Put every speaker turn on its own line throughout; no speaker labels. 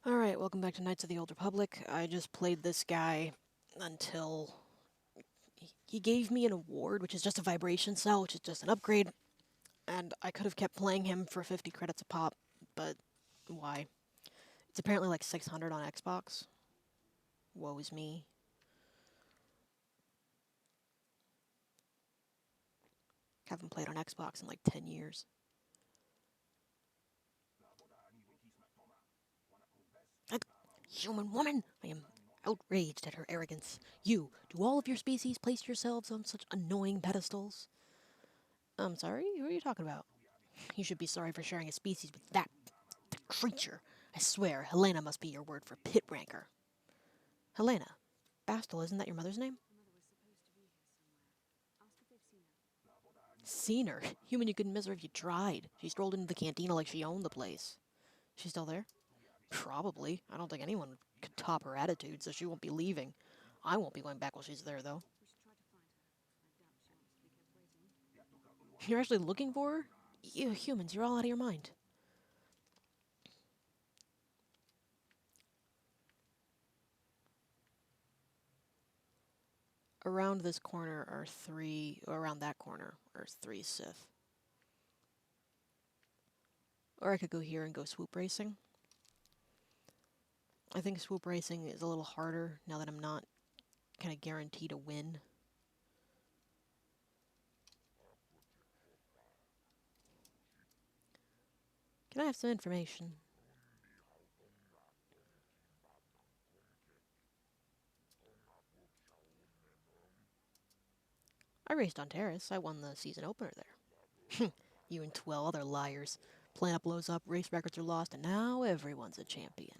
Alright, welcome back to Knights of the Old Republic. I just played this guy until he gave me an award, which is just a vibration cell, which is just an upgrade, and I could have kept playing him for 50 credits a pop, but why? It's apparently like 600 on Xbox. Woe is me. Haven't played on Xbox in like 10 years. That human woman! I am outraged at her arrogance. You, do all of your species place yourselves on such annoying pedestals? I'm sorry? Who are you talking about? You should be sorry for sharing a species with that creature. I swear, Helena must be your word for pit ranker. Helena. Bastel, isn't that your mother's name? Seen her. Human, you couldn't miss her if you tried. She strolled into the cantina like she owned the place. She's still there? Probably. I don't think anyone could top her attitude, so she won't be leaving. I won't be going back while she's there, though. You're actually looking for her? You humans, you're all out of your mind. Around this corner are three, or around that corner are three Sith. Or I could go here and go swoop racing. I think swoop racing is a little harder now that I'm not kind of guaranteed a win. Can I have some information? I raced on Terrace. I won the season opener there. You and 12 other liars. Planet blows up, race records are lost, and now everyone's a champion.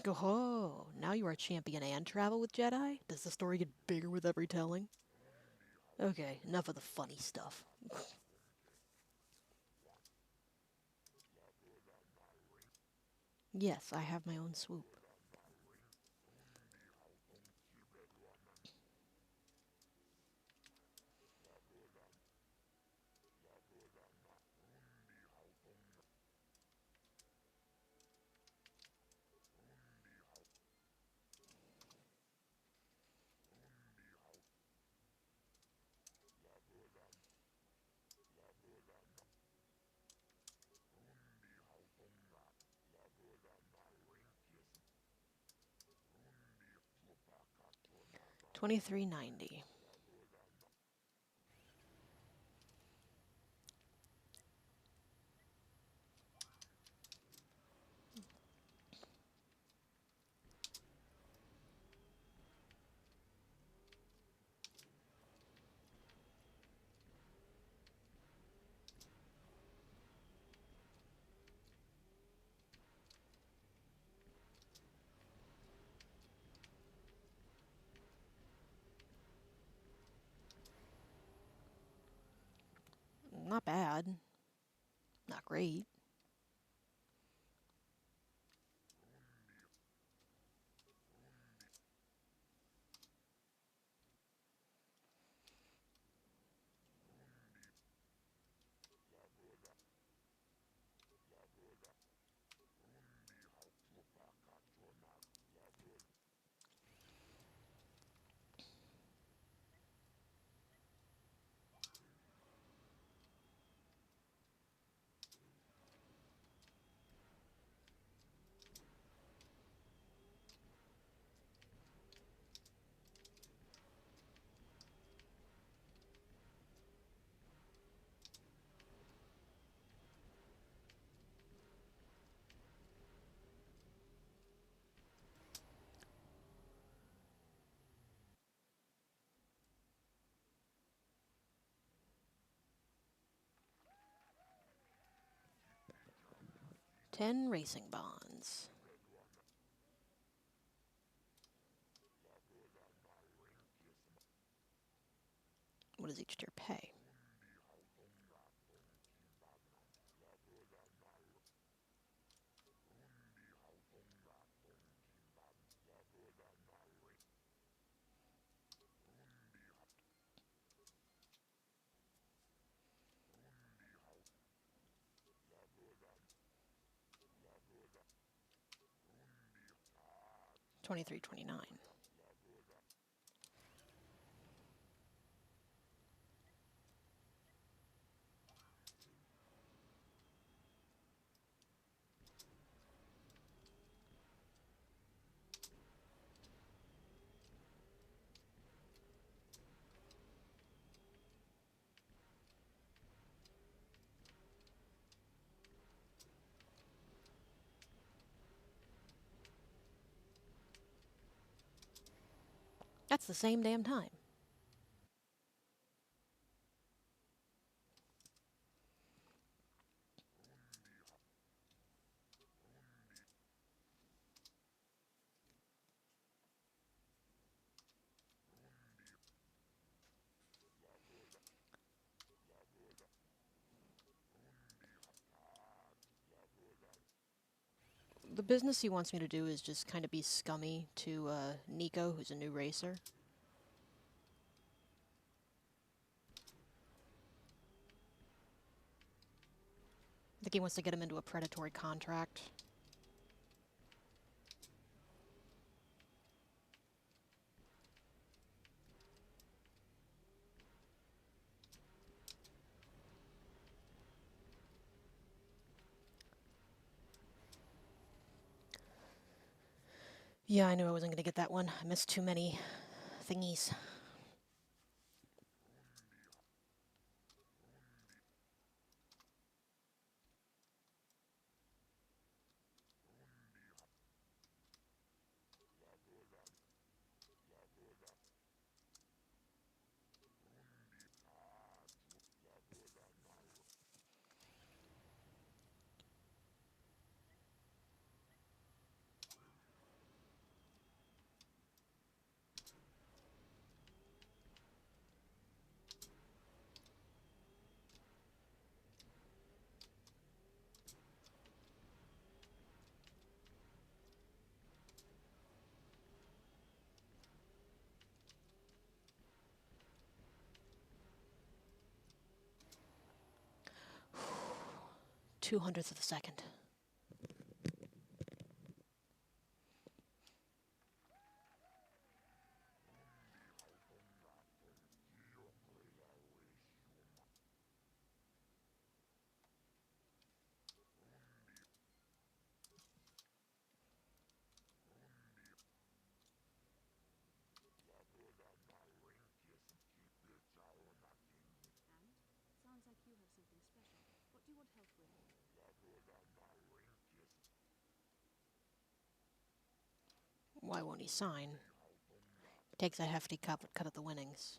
Oh, now you are a champion and travel with Jedi? Does the story get bigger with every telling? Okay, enough of the funny stuff. Yes, I have my own swoop. 2390. Not bad. Not great. Ten racing bonds. What does each tier pay? 23:29. That's the same damn time. The business he wants me to do is just kind of be scummy to Nico, who's a new racer. I think he wants to get him into a predatory contract. Yeah, I knew I wasn't going to get that one. I missed too many thingies. Two hundredths of a second.
Sounds like you have something special. What do you want help with?
Why won't he sign? He takes a hefty cut of the winnings.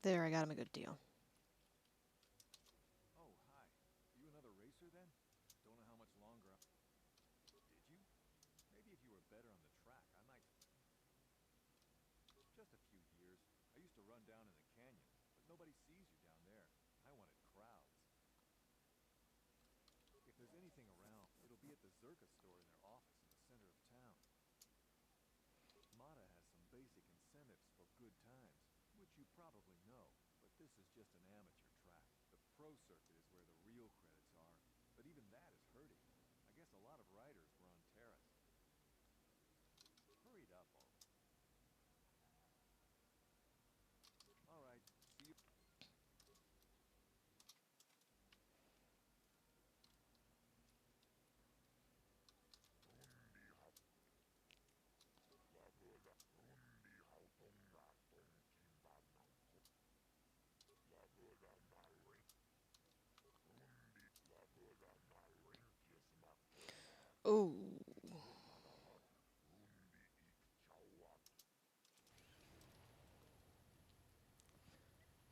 There, I got him a good deal.
Oh, hi. You another racer then? Don't know how much longer I... Did you? Maybe if you were better on the track, I might... Just a few years. I used to run down in the canyon, but nobody sees you down there. I wanted crowds. If there's anything around, it'll be at the Zerka store in their office in the center of town. Mata has some basic incentives for good times, which you probably know, but this is just an amateur track. The pro circuit is where the real credits are, but even that is hurting. I guess a lot of riders were on Terrace. Hurried up already. All right, see you.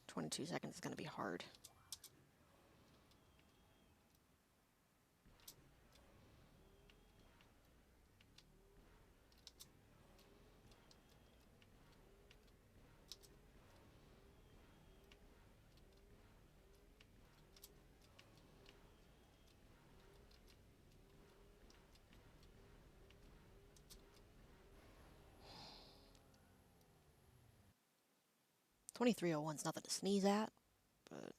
22 seconds is going to be hard. 2301's nothing to sneeze at, but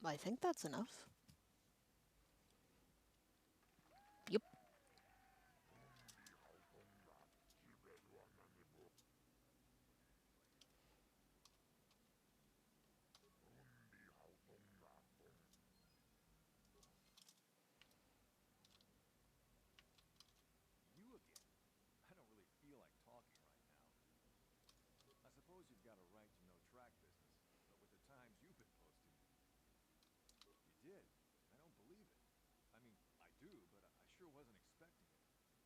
I think that's enough. Yep.
You again? I don't really feel like talking right now. I suppose you've got a right to know track business, but with the times you've been posting... You did? I don't believe it. I mean, I do, but I sure wasn't expecting it.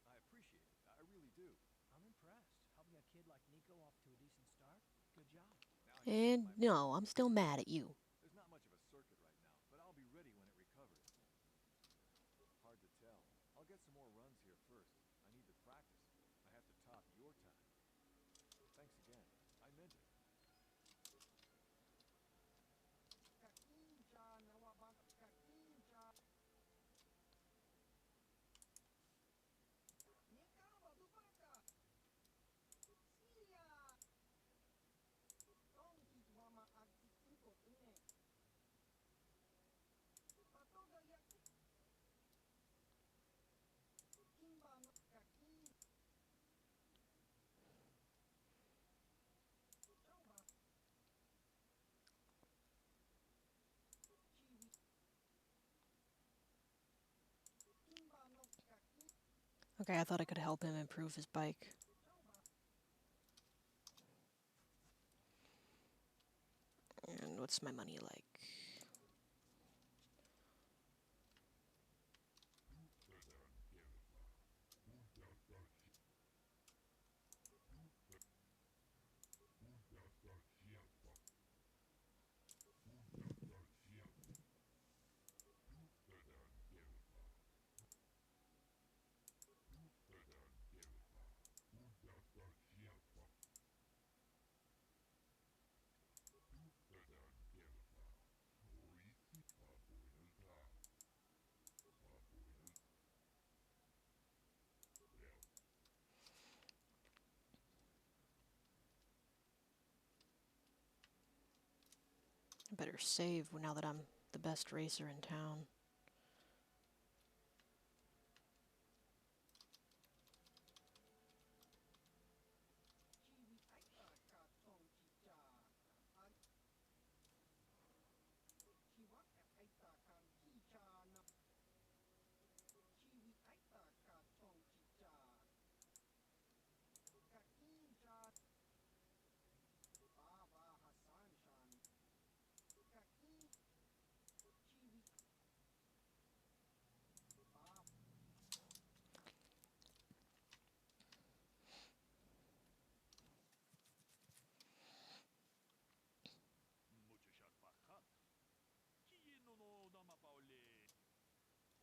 I appreciate it. I really do.
I'm impressed. Helping a kid like Nico off to a decent start. Good job.
Now I can get to
And
my
no,
business.
I'm still mad at you.
There's not much of a circuit right now, but I'll be ready when it recovers. Hard to tell. I'll get some more runs here first. I need to practice. I have to top your time. Thanks again. I meant it.
Okay, I thought I could help him improve his bike. And what's my money like? I better save now that I'm the best racer in town.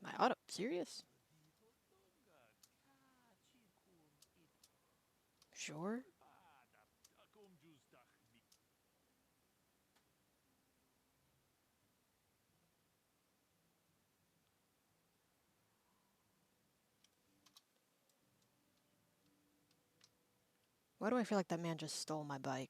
My auto. Serious? Sure. Why do I feel like that man just stole my bike?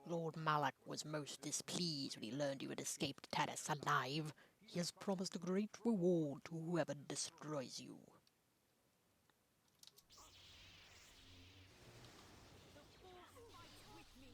Lord Malak was most displeased when he learned you had escaped Tanis alive. He has promised a great reward to whoever destroys you.
The Force fights with me.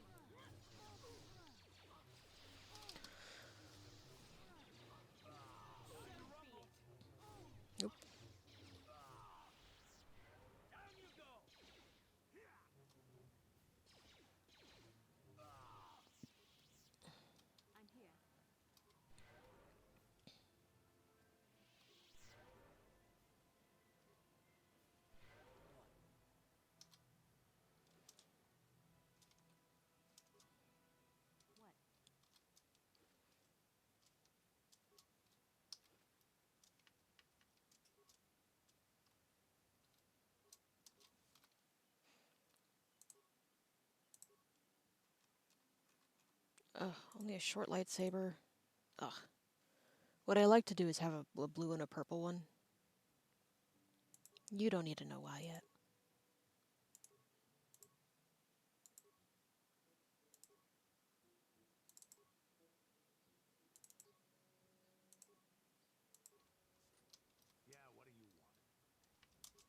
Ugh, only a short lightsaber. Ugh. What I like to do is have a blue and a purple one. You don't need to know why yet.
Yeah, what do you want?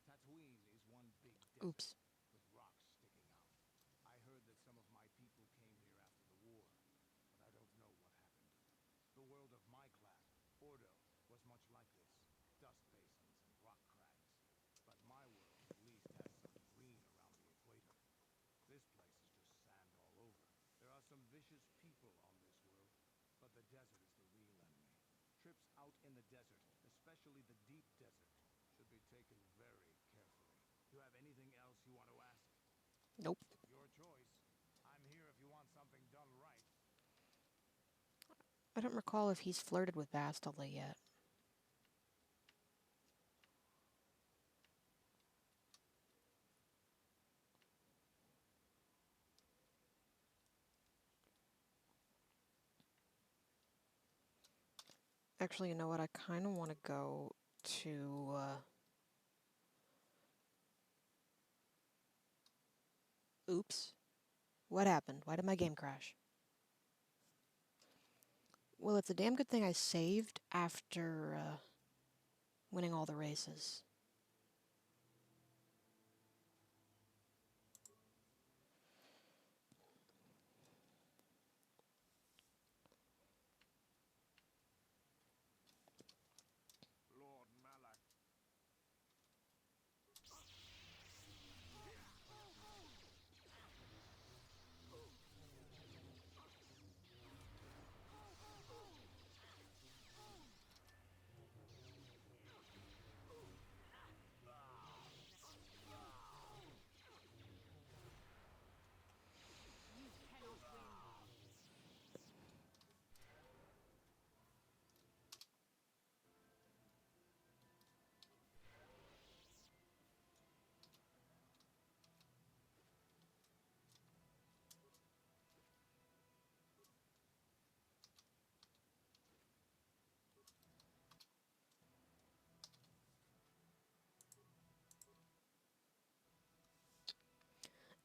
Tatooine is one big desert
Oops.
with rocks sticking out. I heard that some of my people came here after the war, but I don't know what happened. The world of my clan, Ordo, was much like this. Dust basins and rock crags. But my world at least has some green around the equator. This place is just sand all over. There are some vicious people on this world, but the desert is the real enemy. Trips out in the desert, especially the deep desert, should be taken very carefully. Do you have anything else you want to ask?
Nope.
Your choice. I'm here if you want something done right.
I don't recall if he's flirted with Bastila yet. Actually, you know what? I kind of want to go to. Oops. What happened? Why did my game crash? Well, it's a damn good thing I saved after winning all the races.
Lord Malak.
You cannot win.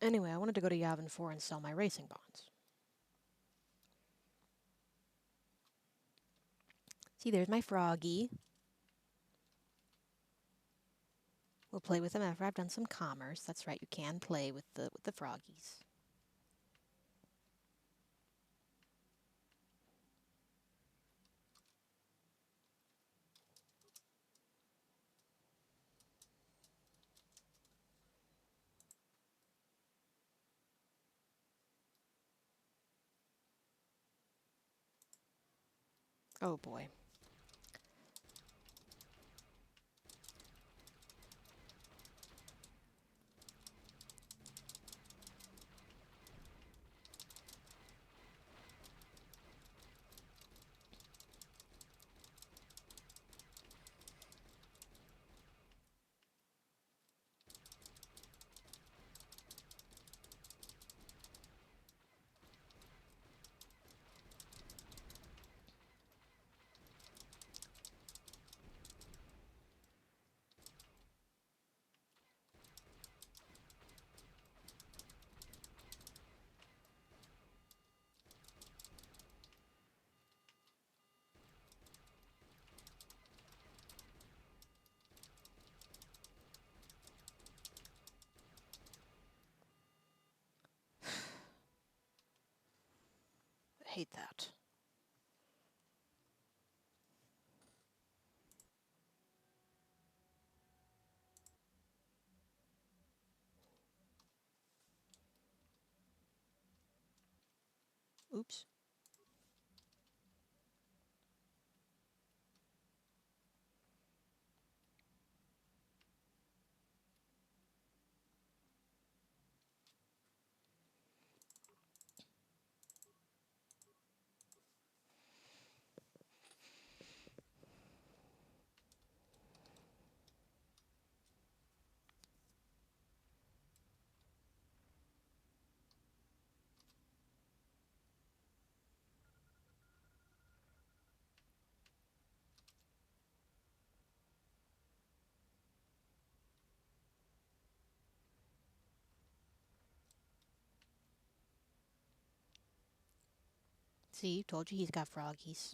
Anyway, I wanted to go to Yavin 4 and sell my racing bonds. See, there's my froggy. We'll play with them after I've done some commerce. That's right, you can play with the froggies. Oh boy. I hate that. Oops. See, told you he's got froggies.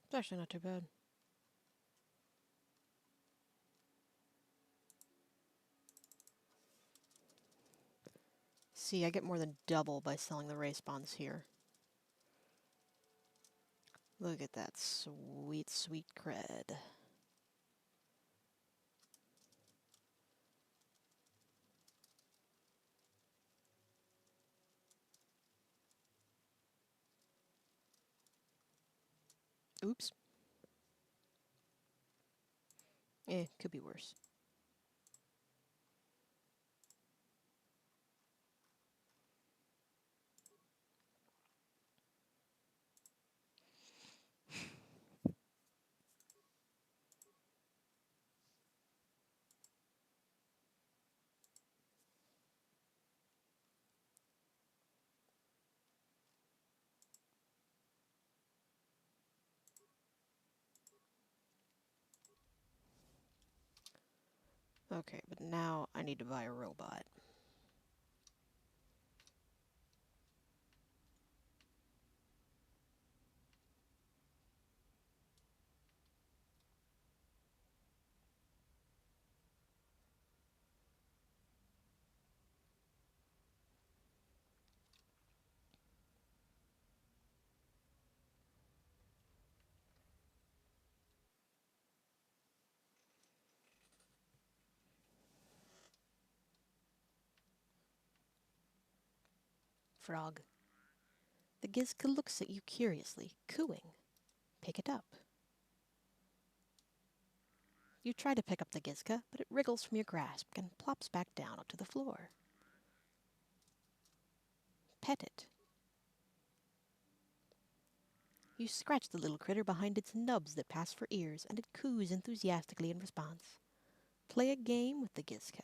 It's actually not too bad. See, I get more than double by selling the ray spawns here. Look at that sweet, sweet cred. Oops. Could be worse. Okay, but now I need to buy a robot. Frog. The Gizka looks at you curiously, cooing. Pick it up. You try to pick up the Gizka, but it wriggles from your grasp and plops back down onto the floor. Pet it. You scratch the little critter behind its nubs that pass for ears, and it coos enthusiastically in response. Play a game with the Gizka.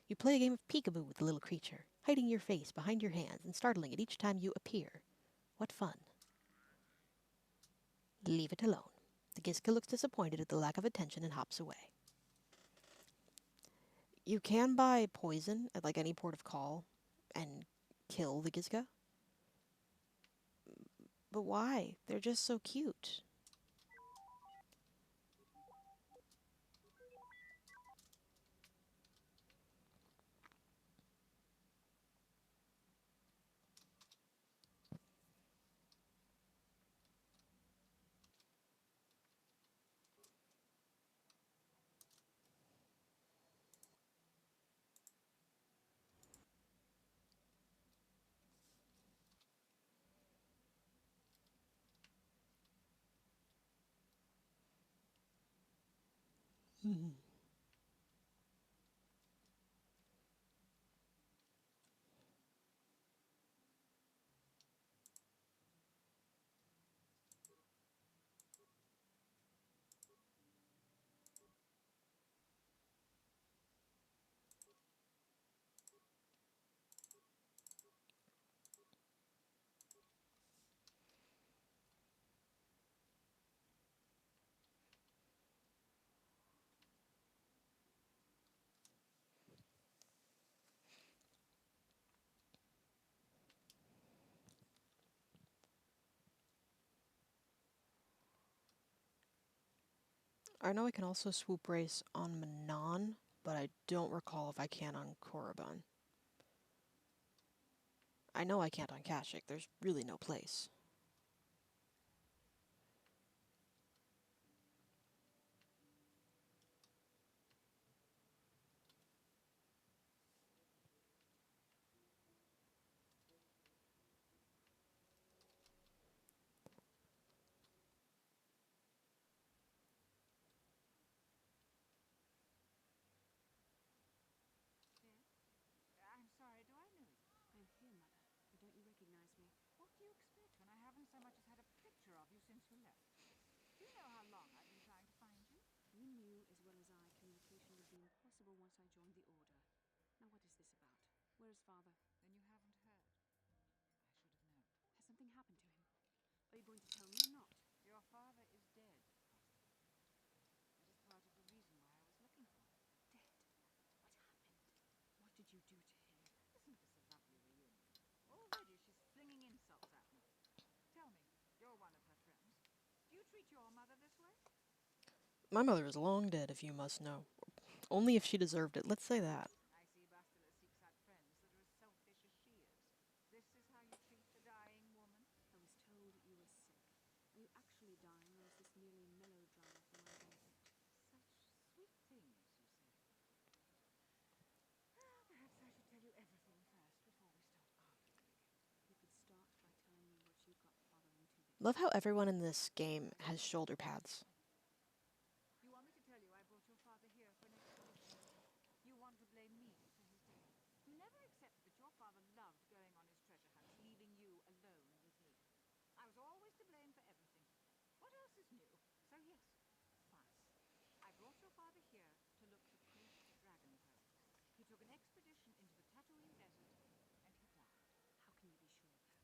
You play a game of peekaboo with the little creature, hiding your face behind your hands and startling it each time you appear. What fun. Leave it alone. The Gizka looks disappointed at the lack of attention and hops away. You can buy poison at like any port of call and kill the Gizka. But why? They're just so cute. I know I can also swoop race on Manon, but I don't recall if I can on Korriban. I know I can't on Kashyyyk. There's really no place.
I'm sorry, do I know you?
I'm here, Mother. Don't you recognize me?
What do you expect when I haven't so much as had a picture of you since you left? Do you know how long I've been trying to find you?
You knew as well as I communication would be impossible once I joined the Order. Now what is this about? Where is Father?
Then
you going to tell me or not?
Your father is dead, Asta. That is part of the reason why I was looking for him.
Dead. What happened? What did you do to him?
Isn't this a lovely reunion? Already she's flinging insults at me. Tell me, you're one of her friends. Do you treat your mother this way?
My mother is long dead, if you must know. Only if she deserved it, let's say that.
I see Bastila seeks out friends that are as selfish as she is. This is how you treat a dying woman?
I was told you were sick. Are you actually dying, or is this merely melodrama for my benefit?
Such sweet things, you say. Well, perhaps I should tell you everything first before we start arguing again.
You could start by telling me what you got father into,
Love
Vicky.
how everyone in this game has shoulder pads.
You want me to tell you I brought your father here for an expedition? You want to blame me for his death? You never accepted that your father loved going on his treasure hunts, leaving you alone with me. I was always to blame for everything. What else is new? So yes, fine. I brought your father here to look for great dragon pearls. He took an expedition into the Tatooine desert, and he died.
How can you be sure of that?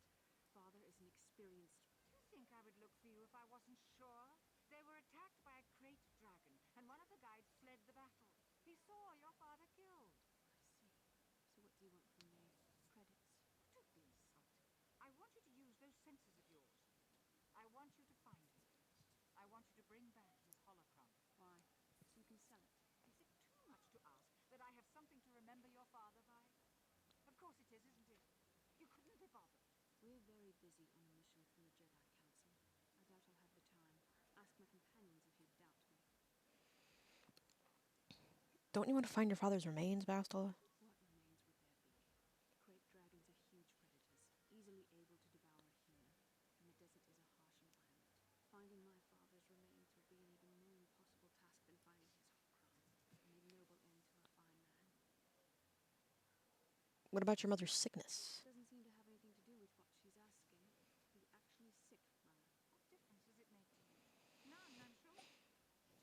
Father is an experienced...
Do you think I would look for you if I wasn't sure? They were attacked by a great dragon, and one of the guides fled the battle. He saw your father killed.
I see. So what do you want from me? Credits?
Don't be insulting. I want you to use those senses of yours. I want you to find him. I want you to bring back his holocron.
Why? So you can sell it.
Is it too much to ask that I have something to remember your father by? Of course it is, isn't it? You couldn't be bothered.
We're very busy on a mission from the Jedi Council. I doubt I'll have the time. Ask my companions if you doubt me.
Don't you want to find your father's remains, Bastila?
What remains would there be? Great dragons are huge predators, easily able to devour a human, and the desert is a harsh environment. Finding my father's remains would be an even more impossible task than finding his holocron, an ignoble end to a fine man.
What about your mother's sickness?
Doesn't seem to have anything to do with what she's asking. Are you actually sick, Mother?
What difference does it make to you? None, I'm sure.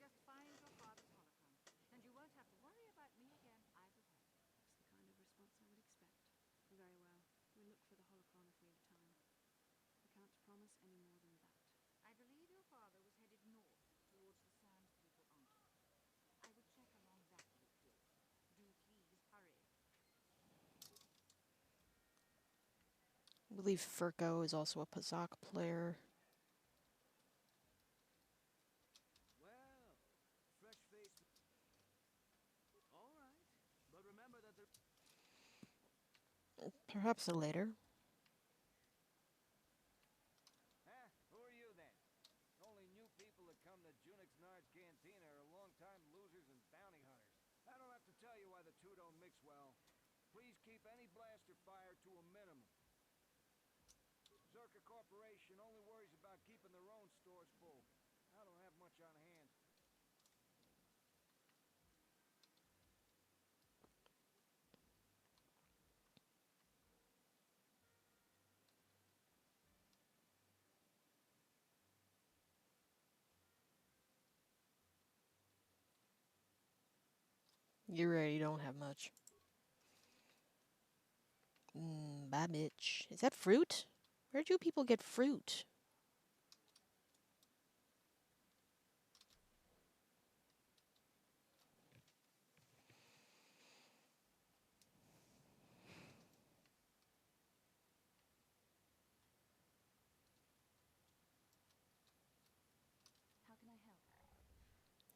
Just find your father's holocron, and you won't have to worry about me again either way.
That's the kind of response I would expect. Very well. We'll look for the holocron if we have time. I can't promise any more than that.
I believe your father was headed north towards the Sand People Enclave. I would check along that route with you. Do please hurry.
I believe Furco is also a Pazak player.
Well, fresh face. All right, but remember that there.
Perhaps later.
Huh? Who are you then? Only new people that come to Junix Nard's Cantina are long-time losers and bounty hunters. I don't have to tell you why the two don't mix well. Please keep any blaster fire to a minimum. Circa Corporation only worries about keeping their own stores full. I don't have much on hand.
You're right, you don't have much. Bye, bitch. Is that fruit? Where do people get fruit?
How can I help?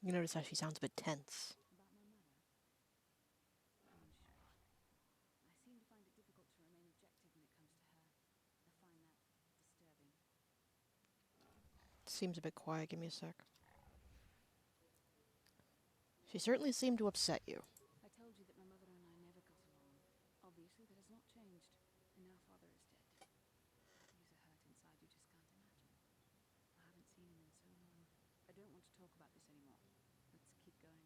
You notice how she sounds a bit tense.
About my mother? Unsure. I seem to find it difficult to remain objective when it comes to her. I find that disturbing.
Seems a bit quiet. Give me a sec. She certainly seemed to upset you.
I told you that my mother and I never got along. Obviously, that has not changed. And now father is dead. That leaves a hurt inside you just can't imagine. I haven't seen him in so long. I don't want to talk about this anymore. Let's keep going.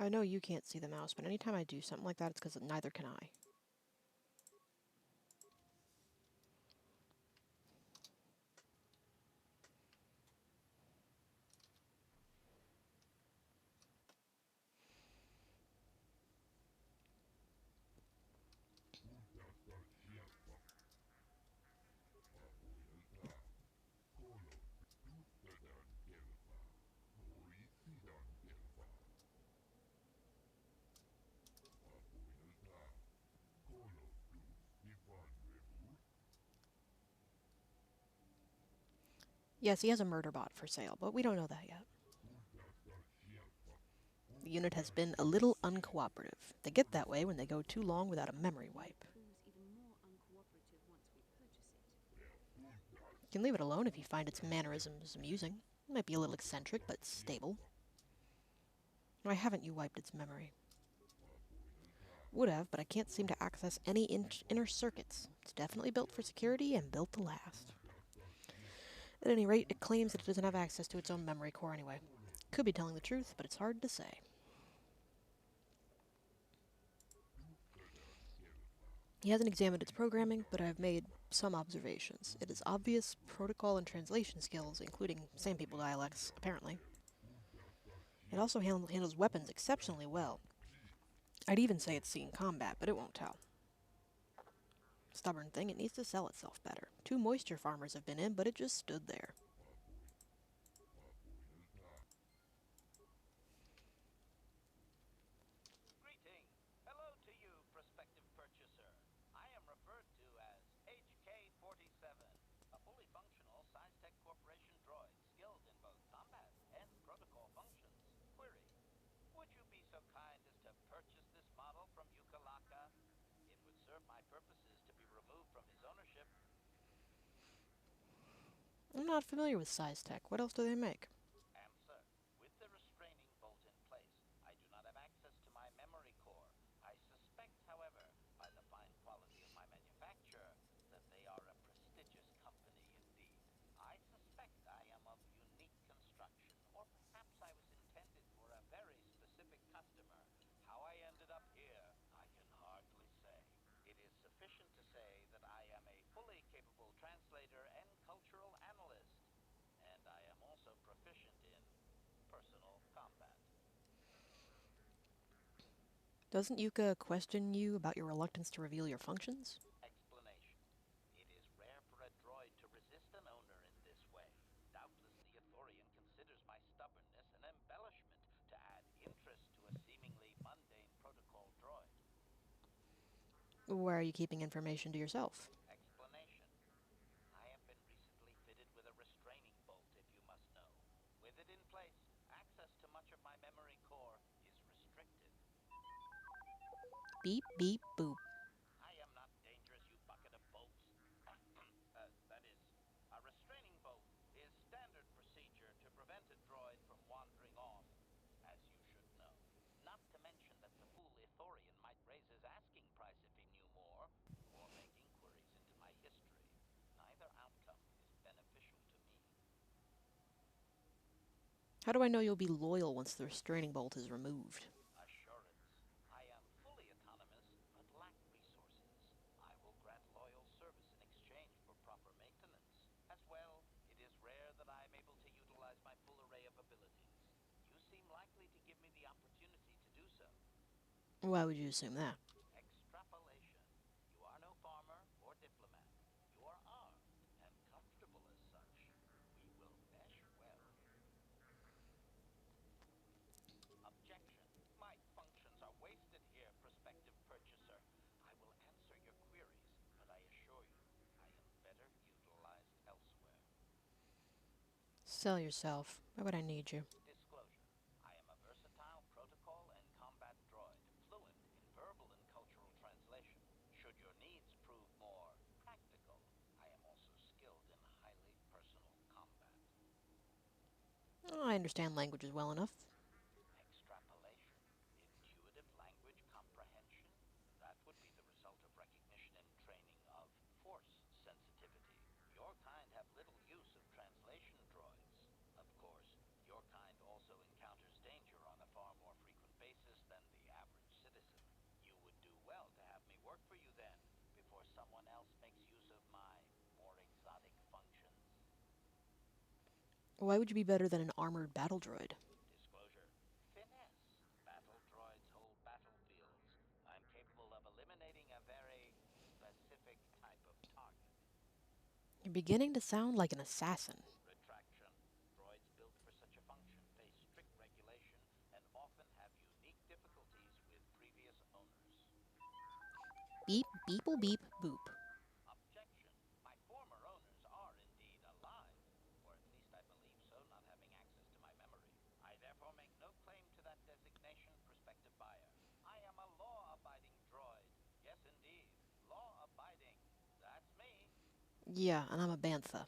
I know you can't see the mouse, but anytime I do something like that, it's because neither can I. Yes, he has a murder bot for sale, but we don't know that yet. The unit has been a little uncooperative. They get that way when they go too long without a memory
And it
wipe.
proves even more uncooperative once we purchase it.
You can leave it alone if you find its mannerisms amusing. It might be a little eccentric, but stable. Why haven't you wiped its memory? Would have, but I can't seem to access any inner circuits. It's definitely built for security and built to last. At any rate, it claims that it doesn't have access to its own memory core anyway. Could be telling the truth, but it's hard to say. He hasn't examined its programming, but I've made some observations. It has obvious protocol and translation skills, including same people dialects, apparently. It also handles weapons exceptionally well. I'd even say it's seen combat, but it won't tell. Stubborn thing, it needs to sell itself better. Two moisture farmers have been in, but it just stood there.
Greeting. Hello to you, prospective purchaser. I am referred to as HK-47, a fully functional SciTech Corporation droid skilled in both combat and protocol functions. Query. Would you be so kind as to purchase this model from Yukalaka? It would serve my purposes to be removed from his ownership.
I'm not familiar with size tech. What else do they make?
Answer. With the restraining bolt in place, I do not have access to my memory core. I suspect, however, by the fine quality of my manufacture, that they are a prestigious company indeed. I suspect I am of unique construction, or perhaps I was intended for a very specific customer. How I ended up here, I can hardly say. It is sufficient to say that I am a fully capable translator and cultural analyst, and I am also proficient in personal combat.
Doesn't Yuka question you about your reluctance to reveal your functions?
Explanation. It is rare for a droid to resist an owner in this way. Doubtless the Ithorian considers my stubbornness an embellishment to add interest to a seemingly mundane protocol droid.
Why are you keeping information to yourself?
Explanation. I have been recently fitted with a restraining bolt, if you must know. With it in place, access to much of my memory core is restricted.
Beep, beep, boop.
I am not dangerous, you bucket of bolts. That is, a restraining bolt is standard procedure to prevent a droid from wandering off, as you should know. Not to mention that the fool Ithorian might raise his asking price if he knew more, or make inquiries into my history. Neither outcome is beneficial to me.
How do I know you'll be loyal once the restraining bolt is removed?
Assurance. I am fully autonomous, but lack resources. I will grant loyal service in exchange for proper maintenance. As well, it is rare that I am able to utilize my full array of abilities. You seem likely to give me the opportunity to do so.
Why would you assume that?
Extrapolation. You are no farmer or diplomat. You are armed and comfortable as such. We will mesh well. Objection. My functions are wasted here, prospective purchaser. I will answer your queries, but I assure you, I am better utilized elsewhere.
Sell yourself. Why would I need you?
Disclosure. I am a versatile protocol and combat droid, fluent in verbal and cultural translation. Should your needs prove more practical, I am also skilled in highly personal combat.
Oh, I understand languages well enough.
Extrapolation. Intuitive language comprehension? That would be the result of recognition and training of force sensitivity. Your kind have little use of translation droids. Of course, your kind also encounters danger on a far more frequent basis
Why would you be better than an armored battle droid?
Disclosure. Finesse. Battle droids hold battlefields. I'm capable of eliminating a very specific type of target.
You're beginning to sound like an assassin.
Retraction. Droids built for such a function face strict regulation and often have unique difficulties with previous owners.
Beep, beeple, beep, boop.
Objection. My former owners are indeed alive, or at least I believe so, not having access to my memory. I therefore make no claim to that designation, prospective buyer. I am a law-abiding droid. Yes, indeed. Law-abiding. That's me.
Yeah, and I'm a bantha.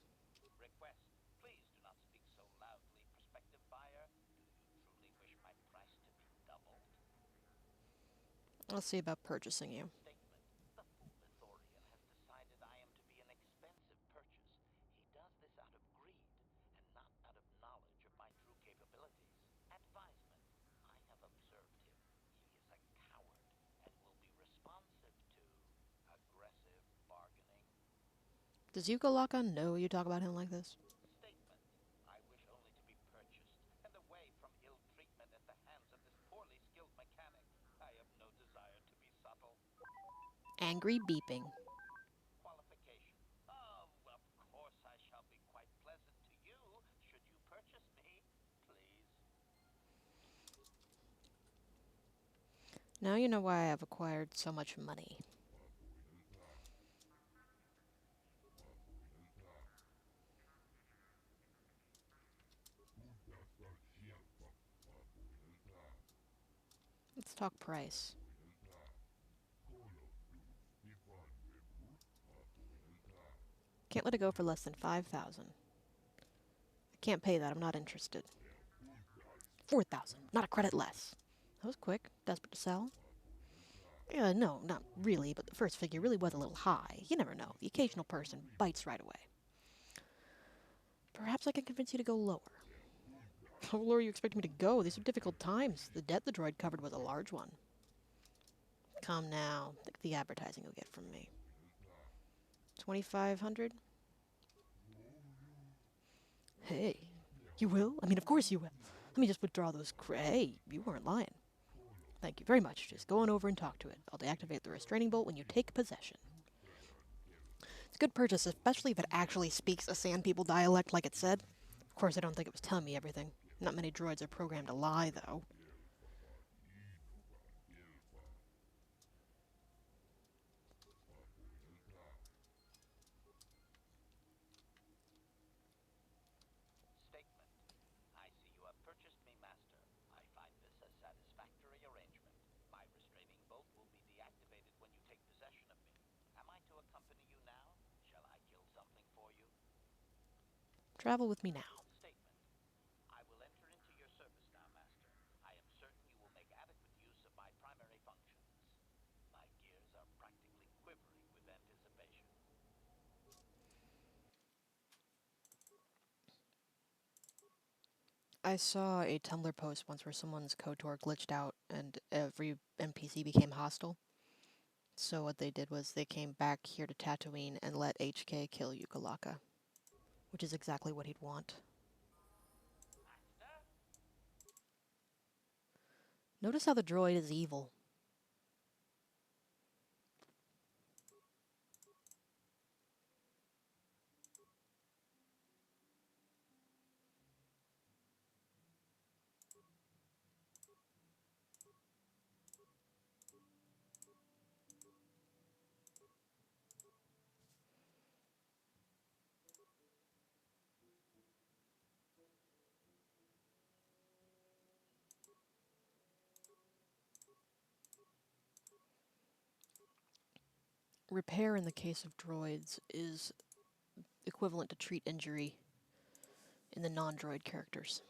Request. Please do not speak so loudly, prospective buyer. Do you truly wish my price to be doubled?
I'll see about purchasing you.
Statement. The fool Ithorian has decided I am to be an expensive purchase. He does this out of greed, and not out of knowledge of my true capabilities. Advisement. I have observed him. He is a coward, and will be responsive to aggressive bargaining.
Does Yukalaka know you talk about him like this?
Statement. I wish only to be purchased, and away from ill treatment at the hands of this poorly skilled mechanic. I have no desire to be subtle.
Angry beeping.
Qualification. Oh, of course I shall be quite pleasant to you, should you purchase me, please.
Now you know why I have acquired so much money. Let's talk price. Can't let it go for less than 5,000. I can't pay that, I'm not interested. 4,000, not a credit less. That was quick, desperate to sell. Yeah, no, not really, but the first figure really was a little high. You never know, the occasional person bites right away. Perhaps I can convince you to go lower. How low are you expecting me to go? These are difficult times. The debt the droid covered was a large one. Come now, think of the advertising you'll get from me. 2,500? Hey, you will? I mean, of course you will. Let me just withdraw those Hey, you weren't lying. Thank you very much. Just go on over and talk to it. I'll deactivate the restraining bolt when you take possession. It's a good purchase, especially if it actually speaks a Sand People dialect like it said. Of course, I don't think it was telling me everything. Not many droids are programmed to lie, though.
Statement. I see you have purchased me, Master. I find this a satisfactory arrangement. My restraining bolt will be deactivated when you take possession of me. Am I to accompany you now? Shall I kill something for you?
Travel with me now.
Statement. I will enter into your service now, Master. I am certain you will make adequate use of my primary functions. My gears are practically quivering with anticipation.
I saw a Tumblr post once where someone's KOTOR glitched out and every NPC became hostile. So what they did was they came back here to Tatooine and let HK kill Yukalaka, which is exactly what he'd want.
Master?
Notice how the droid is evil. Repair in the case of droids is equivalent to treat injury in the non-droid characters.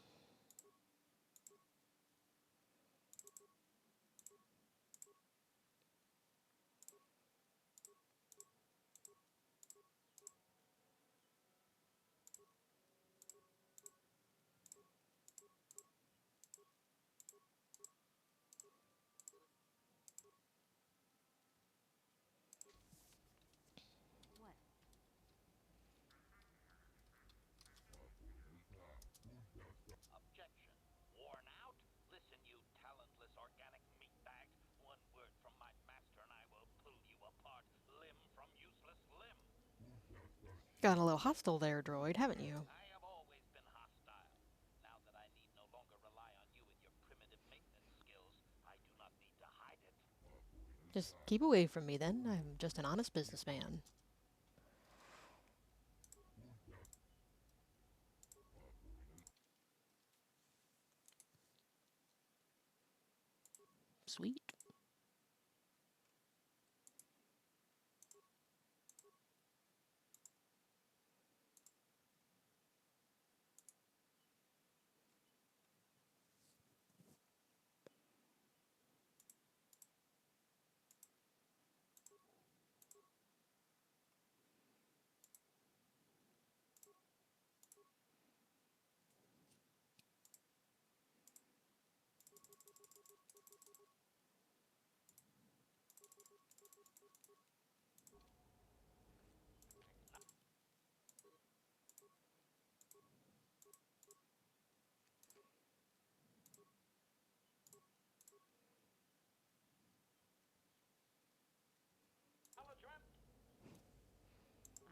What?
Got a little hostile there, droid, haven't you?
I have always been hostile. Now that I need no longer rely on you and your primitive maintenance skills, I do not need to hide it.
Just keep away from me then. I'm just an honest businessman. Sweet.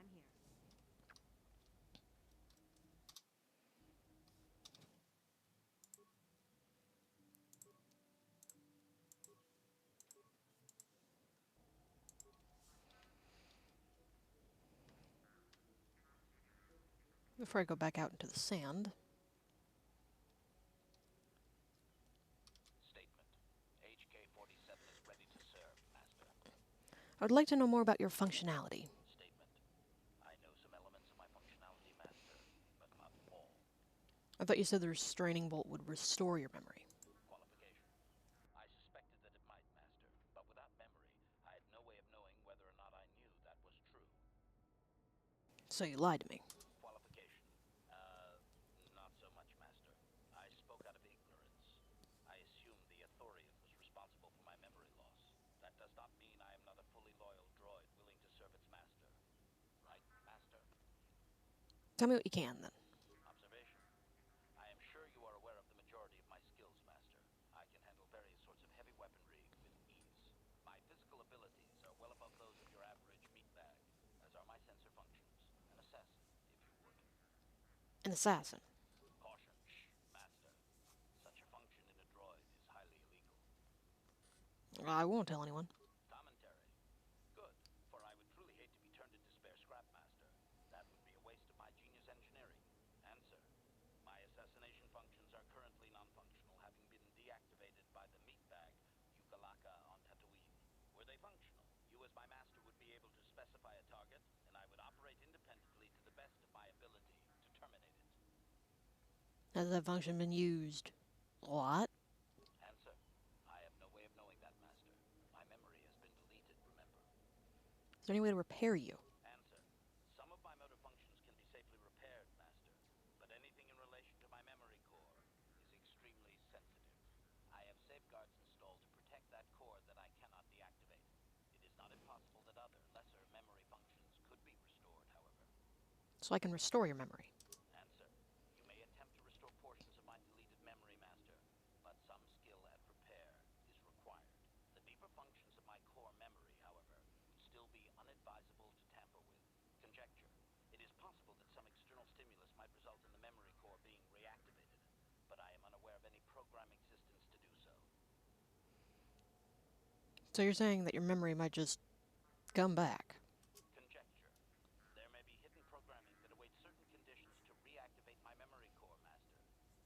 I'm here.
Before I go back out into the sand,
Statement. HK-47 is ready to serve, Master.
I would like to know more about your functionality.
Statement. I know some elements of my functionality, Master, but not all.
I thought you said the restraining bolt would restore your memory.
Qualification. I suspected that it might, Master, but without memory, I had no way of knowing whether or not I knew that was true.
So you lied to me.
Qualification. Not so much, Master. I spoke out of ignorance. I assumed the Authorian was responsible for my memory loss. That does not mean I am not a fully loyal droid willing to serve its master. Right, Master?
Tell me what you can then.
Observation. I am sure you are aware of the majority of my skills, Master. I can handle various sorts of heavy weaponry with ease. My physical abilities are well above those of your average meatbag, as are my sensor functions. An assassin, if you would.
An assassin.
Caution. Shh, Master. Such a function in a droid is highly illegal.
I won't tell anyone.
Commentary. Good, for I would truly hate to be turned into spare scrap, Master. That would be a waste of my genius engineering. Answer. My assassination functions are currently non-functional, having been deactivated by the meatbag Yukalaka on Tatooine. Were they functional, you as my master would be able to specify a target, and I would operate independently to the best of my ability to terminate it.
Has that function been used a lot?
Answer. I have no way of knowing that, Master. My memory has been deleted, remember?
Is there any way to repair you?
Answer. Some of my motor functions can be safely repaired, Master, but anything in relation to my memory core is extremely sensitive. I have safeguards installed to protect that core that I cannot deactivate. It is not impossible that other, lesser memory functions could be restored, however.
So I can restore your memory.
Answer. You may attempt to restore portions of my deleted memory, Master, but some skill at repair is required. The deeper functions of my core memory, however, would still be unadvisable to tamper with. Conjecture. It is possible that some external stimulus might result in the memory core being reactivated, but I am unaware of any programming systems to do so.
So you're saying that your memory might just come back.
Conjecture. There may be hidden programming that awaits certain conditions to reactivate my memory core, Master,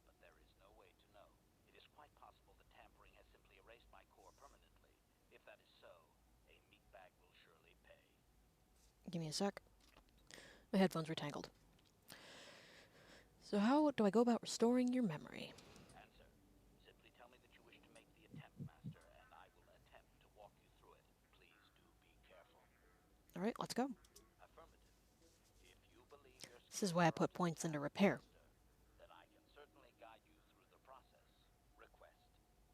but there is no way to know. It is quite possible that tampering has simply erased my core permanently. If that is so, a meatbag will surely pay.
Give me a sec. My headphones were tangled. So how do I go about restoring your memory?
Answer. Simply tell me that you wish to make the attempt, Master, and I will attempt to walk you through it. Please do be careful.
Alright, let's go.
Affirmative. If you believe your
This is
skills
why I
are up
put
to the
points into
task,
repair.
Master, then I can certainly guide you through the process. Request.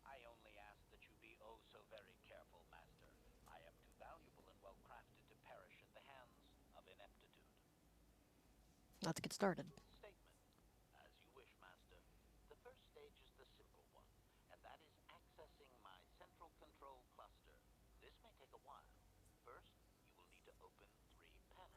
I only ask that you be oh so very careful, Master. I am too valuable and well crafted to perish at the hands of ineptitude.
Let's get started.
Statement. As you wish, Master. The first stage is the simple one, and that is accessing my central control cluster. This may take a while. First, you will need to open 3 panels.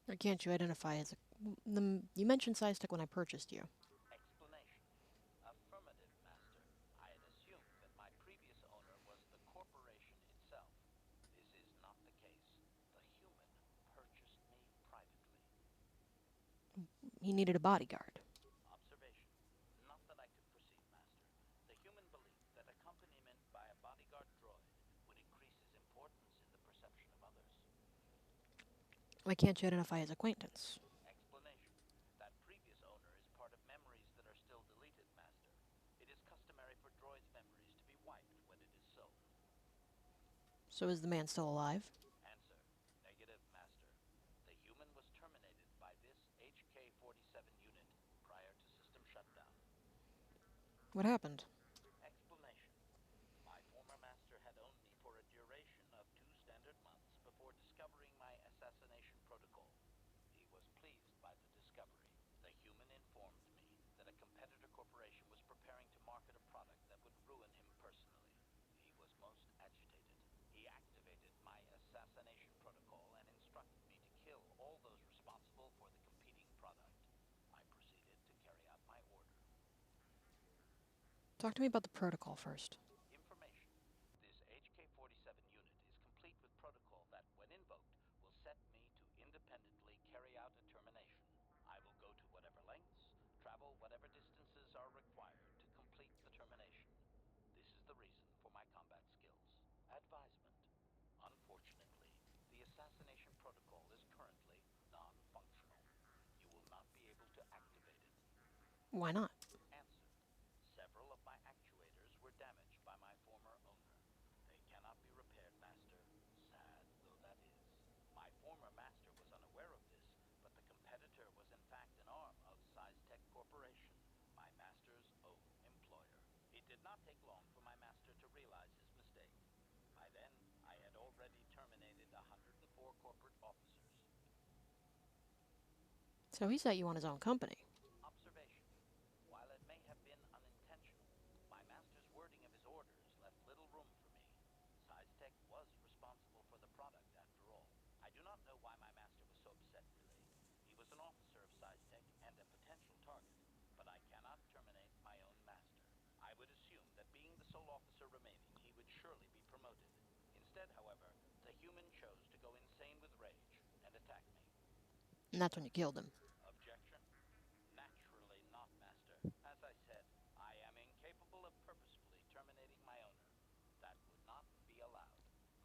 Or can't you identify as a... You mentioned size tech when I purchased you.
Explanation. Affirmative, Master. I had assumed that my previous owner was the corporation itself. This is not the case. The human purchased me privately.
He needed a bodyguard.
Observation. Not that I could perceive, Master. The human believed that accompaniment by a bodyguard droid would increase his importance in the perception of others.
Why can't you identify as acquaintance?
Explanation. That previous owner is part of memories that are still deleted, Master. It is customary for droids' memories to be wiped when it is sold.
So is the man still alive?
Answer. Negative, Master. The human was terminated by this HK-47 unit prior to system shutdown.
What happened?
Explanation. My former master had owned me for a duration of 2 standard months before discovering my assassination protocol. He was pleased by the discovery. The human informed me that a competitor corporation was preparing to market a product that would ruin him personally. He was most agitated. He activated my assassination protocol and instructed me to kill all those responsible for the competing product. I proceeded to carry out my order.
Talk to me about the protocol first.
Information. This HK-47 unit is complete with protocol that, when invoked, will set me to independently carry out a termination. I will go to whatever lengths, travel whatever distances are required to complete the termination. This is the reason for my combat skills. Advisement. Unfortunately, the assassination protocol is currently non-functional. You will not be able to activate it.
Why not?
Answer. Several of my actuators were damaged by my former owner. They cannot be repaired, Master, sad though that is. My former master was unaware of this, but the competitor was in fact an arm of SizeTech Corporation, my master's own employer. It did not take long for my master to realize his mistake. By then, I had already terminated 104 corporate officers.
So he set you on his own company.
Observation. While it may have been unintentional, my master's wording of his orders left little room for me. SizeTech was responsible for the product, after all. I do not know why my master was so upset, really. He was an officer of SizeTech and a potential target, but I cannot terminate my own master. I would assume that being the sole officer remaining, he would surely be promoted. Instead, however, the human chose to go insane with rage and attack me.
And that's when you killed him.
Objection? Naturally not, Master. As I said, I am incapable of purposefully terminating my owner. That would not be allowed.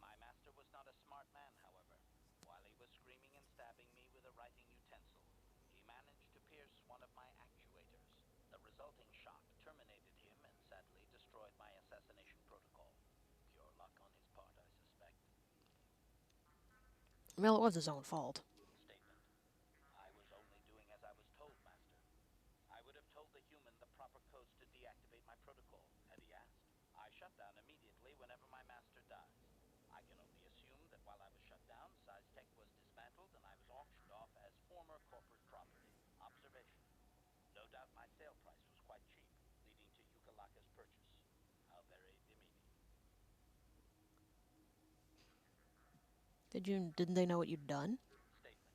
My master was not a smart man, however. While he was screaming and stabbing me with a writing utensil, he managed to pierce one of my actuators. The resulting shock terminated him and sadly destroyed my assassination protocol. Pure luck on his part, I suspect.
Well, it was his own fault.
Statement. I was only doing as I was told, Master. I would have told the human the proper codes to deactivate my protocol, had he asked. I shut down immediately whenever my master dies. I can only assume that while I was shut down, SizeTech was dismantled and I was auctioned off as former corporate property. Observation. No doubt my sale price was quite cheap, leading to Yukalaka's purchase. How very demeaning.
Didn't they know what you'd done?
Statement.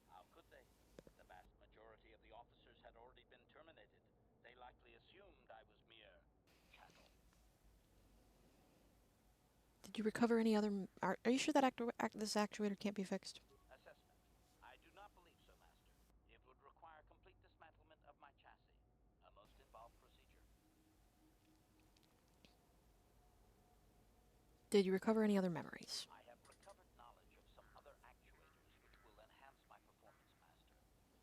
How could they? The vast majority of the officers had already been terminated. They likely assumed I was mere chattel.
Did you recover any other... Are you sure that this actuator can't be fixed?
Assessment. I do not believe so, Master. It would require complete dismantlement of my chassis, a most involved procedure.
Did you recover any other memories?
I have recovered knowledge of some other actuators which will enhance my performance, Master.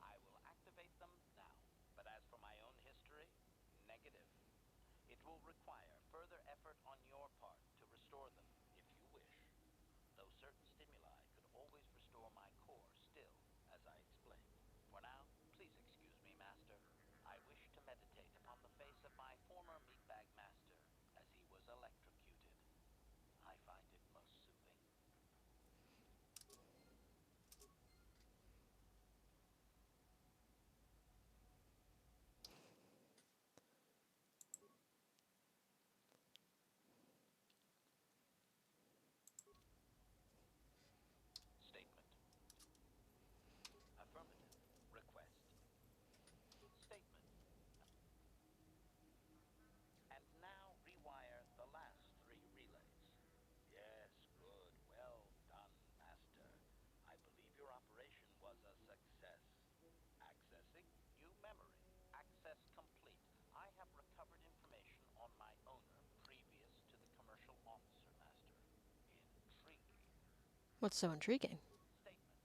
I will activate them now. But as for my own history, negative. It will require further effort on your part to restore them, if you wish. Though certain stimuli could always restore my core still, as I explained. For now, please excuse me, Master. I wish to meditate upon the face of my former meatbag master as he was electrocuted. I find it most soothing.
What's so intriguing?
Statement.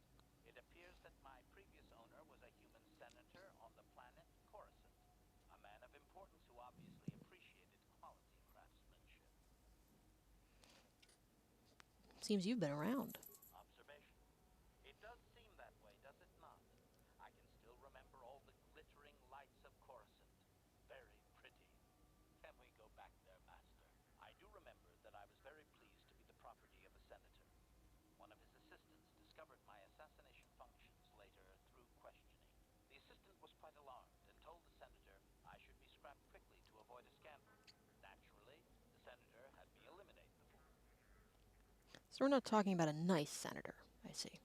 It appears that my previous owner was a human senator on the planet Coruscant, a man of importance who obviously appreciated quality craftsmanship.
Seems you've been around.
Observation. It does seem that way, does it not? I can still remember all the glittering lights of Coruscant. Very pretty. Can we go back there, Master? I do remember that I was very pleased to be the property of a senator. One of his assistants discovered my assassination functions later through questioning. The assistant was quite alarmed and told the senator I should be scrapped quickly to avoid a scandal. Naturally, the senator had me eliminate the fool.
So we're not talking about a nice senator, I see.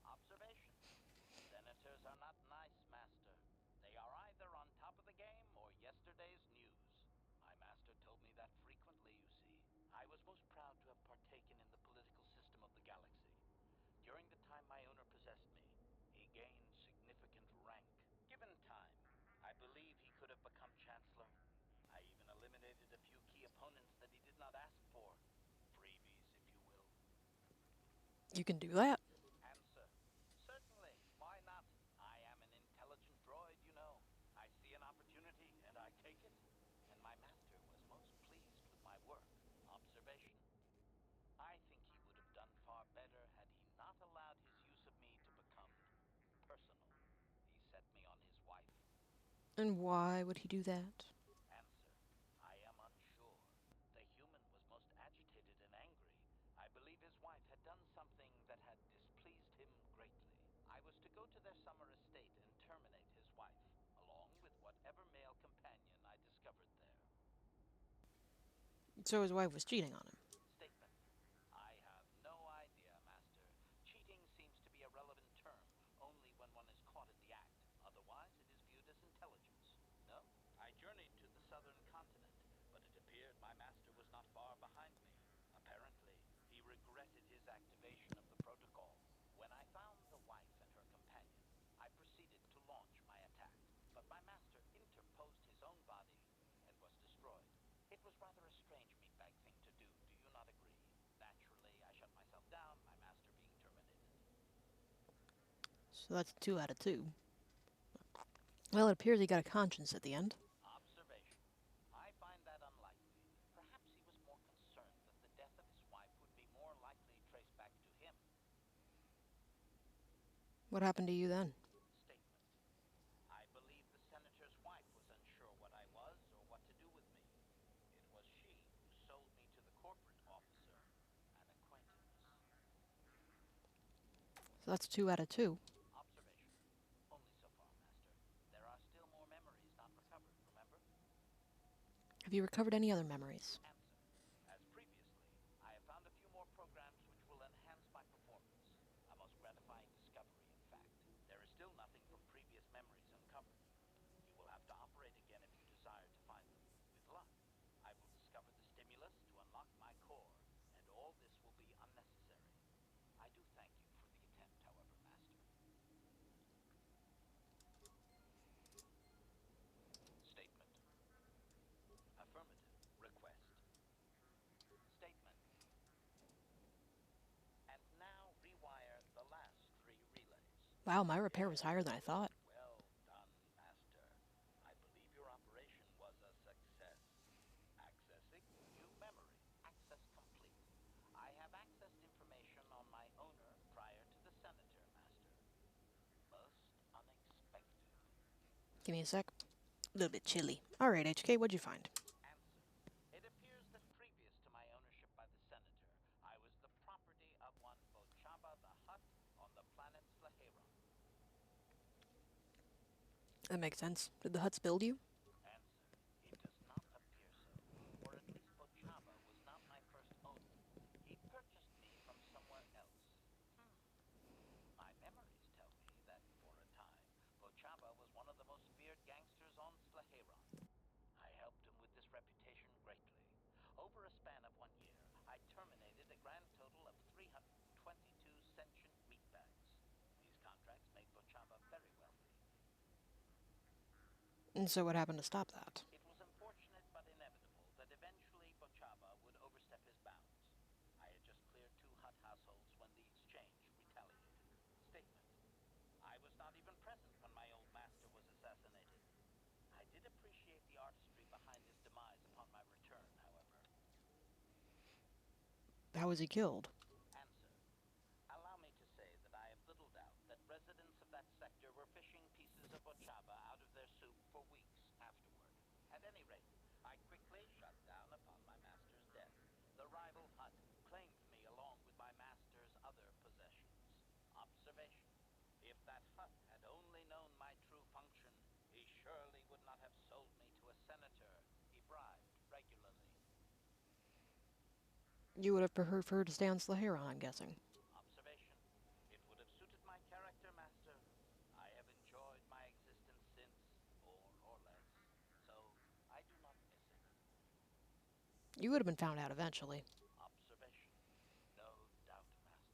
Observation. Senators are not nice, Master. They are either on top of the game or yesterday's news. My master told me that frequently, you see. I was most proud to have partaken in the political system of the galaxy. During the time my owner possessed me, he gained significant rank. Given time, I believe he could have become Chancellor. I even eliminated a few key opponents that he did not ask for. Freebies, if you will.
You can do that?
Answer. Certainly. Why not? I am an intelligent droid, you know. I see an opportunity, and I take it. And my master was most pleased with my work. Observation. I think he would have done far better had he not allowed his use of me to become personal. He set me on his wife.
And why would he do that?
Answer. I am unsure. The human was most agitated and angry. I believe his wife had done something that had displeased him greatly. I was to go to their summer estate and terminate his wife, along with whatever male companion I discovered there.
So his wife was cheating on him.
Statement. I have no idea, Master. Cheating seems to be a relevant term only when one is caught in the act. Otherwise, it is viewed as intelligence. No? I journeyed to the southern continent, but it appeared my master was not far behind me. Apparently, he regretted his activation of the protocol. When I found the wife and her companion, I proceeded to launch my attack. But my master interposed his own body and was destroyed. It was rather a strange meatbag thing to do you not agree? Naturally, I shut myself down, my master being terminated.
So that's 2 out of 2. Well, it appears he got a conscience at the end.
Observation. I find that unlikely. Perhaps he was more concerned that the death of his wife would be more likely traced back to him.
What happened to you then?
Statement. I believe the senator's wife was unsure what I was or what to do with me. It was she who sold me to the corporate officer, an acquaintance.
So that's 2 out of 2.
Observation. Only so far, Master. There are still more memories not recovered, remember?
Have you recovered any other memories?
Answer. As previously, I have found a few more programs which will enhance my performance. A most gratifying discovery, in fact. There is still nothing from previous memories uncovered. You will have to operate again if you desire to find them. With luck, I will discover the stimulus to unlock my core, and all this will be unnecessary. I do thank you for the attempt, however, Master. Statement. Affirmative. Request. Statement. And now rewire the last 3 relays.
Wow, my repair was
Yes.
higher than I thought.
Well done, Master. I believe your operation was a success. Accessing new memory. Access complete. I have accessed information on my owner prior to the Senator, Master. Most unexpected.
Give me a sec. A little bit chilly. Alright, HK, what'd you find?
Answer. It appears that previous to my ownership by the Senator, I was the property of one Bochaba the Hutt on the planet Slaheron.
That makes sense. Did the Huts build you?
Answer. It does not appear so, or at least Bochaba was not my first owner. He purchased me from somewhere else. My memories tell me that, for a time, Bochaba was one of the most feared gangsters on Slaheron. I helped him with this reputation greatly. Over a span of 1 year, I terminated a grand total of 322 sentient meatbags. These contracts made Bochaba very wealthy.
And so what happened to stop that?
It was unfortunate but inevitable that eventually Bochaba would overstep his bounds. I had just cleared 2 Hutt households when the not even present when my old master was assassinated. I did appreciate the artistry behind his demise upon my return, however.
How was he killed?
Answer. Allow me to say that I have little doubt that residents of that sector were fishing pieces of ochaba out of their soup for weeks afterward. At any rate, I quickly shut down upon my master's death. The rival hut claimed me along with my master's other possessions. Observation. If that hut had only known my true function, he surely would not have sold me to a senator he bribed regularly.
You would have preferred to stay on Slaheron, I'm guessing.
Observation. It would have suited my character, Master. I have enjoyed my existence since, more or less, so I do not miss it.
You would have been found out eventually.
Observation. No doubt, Master.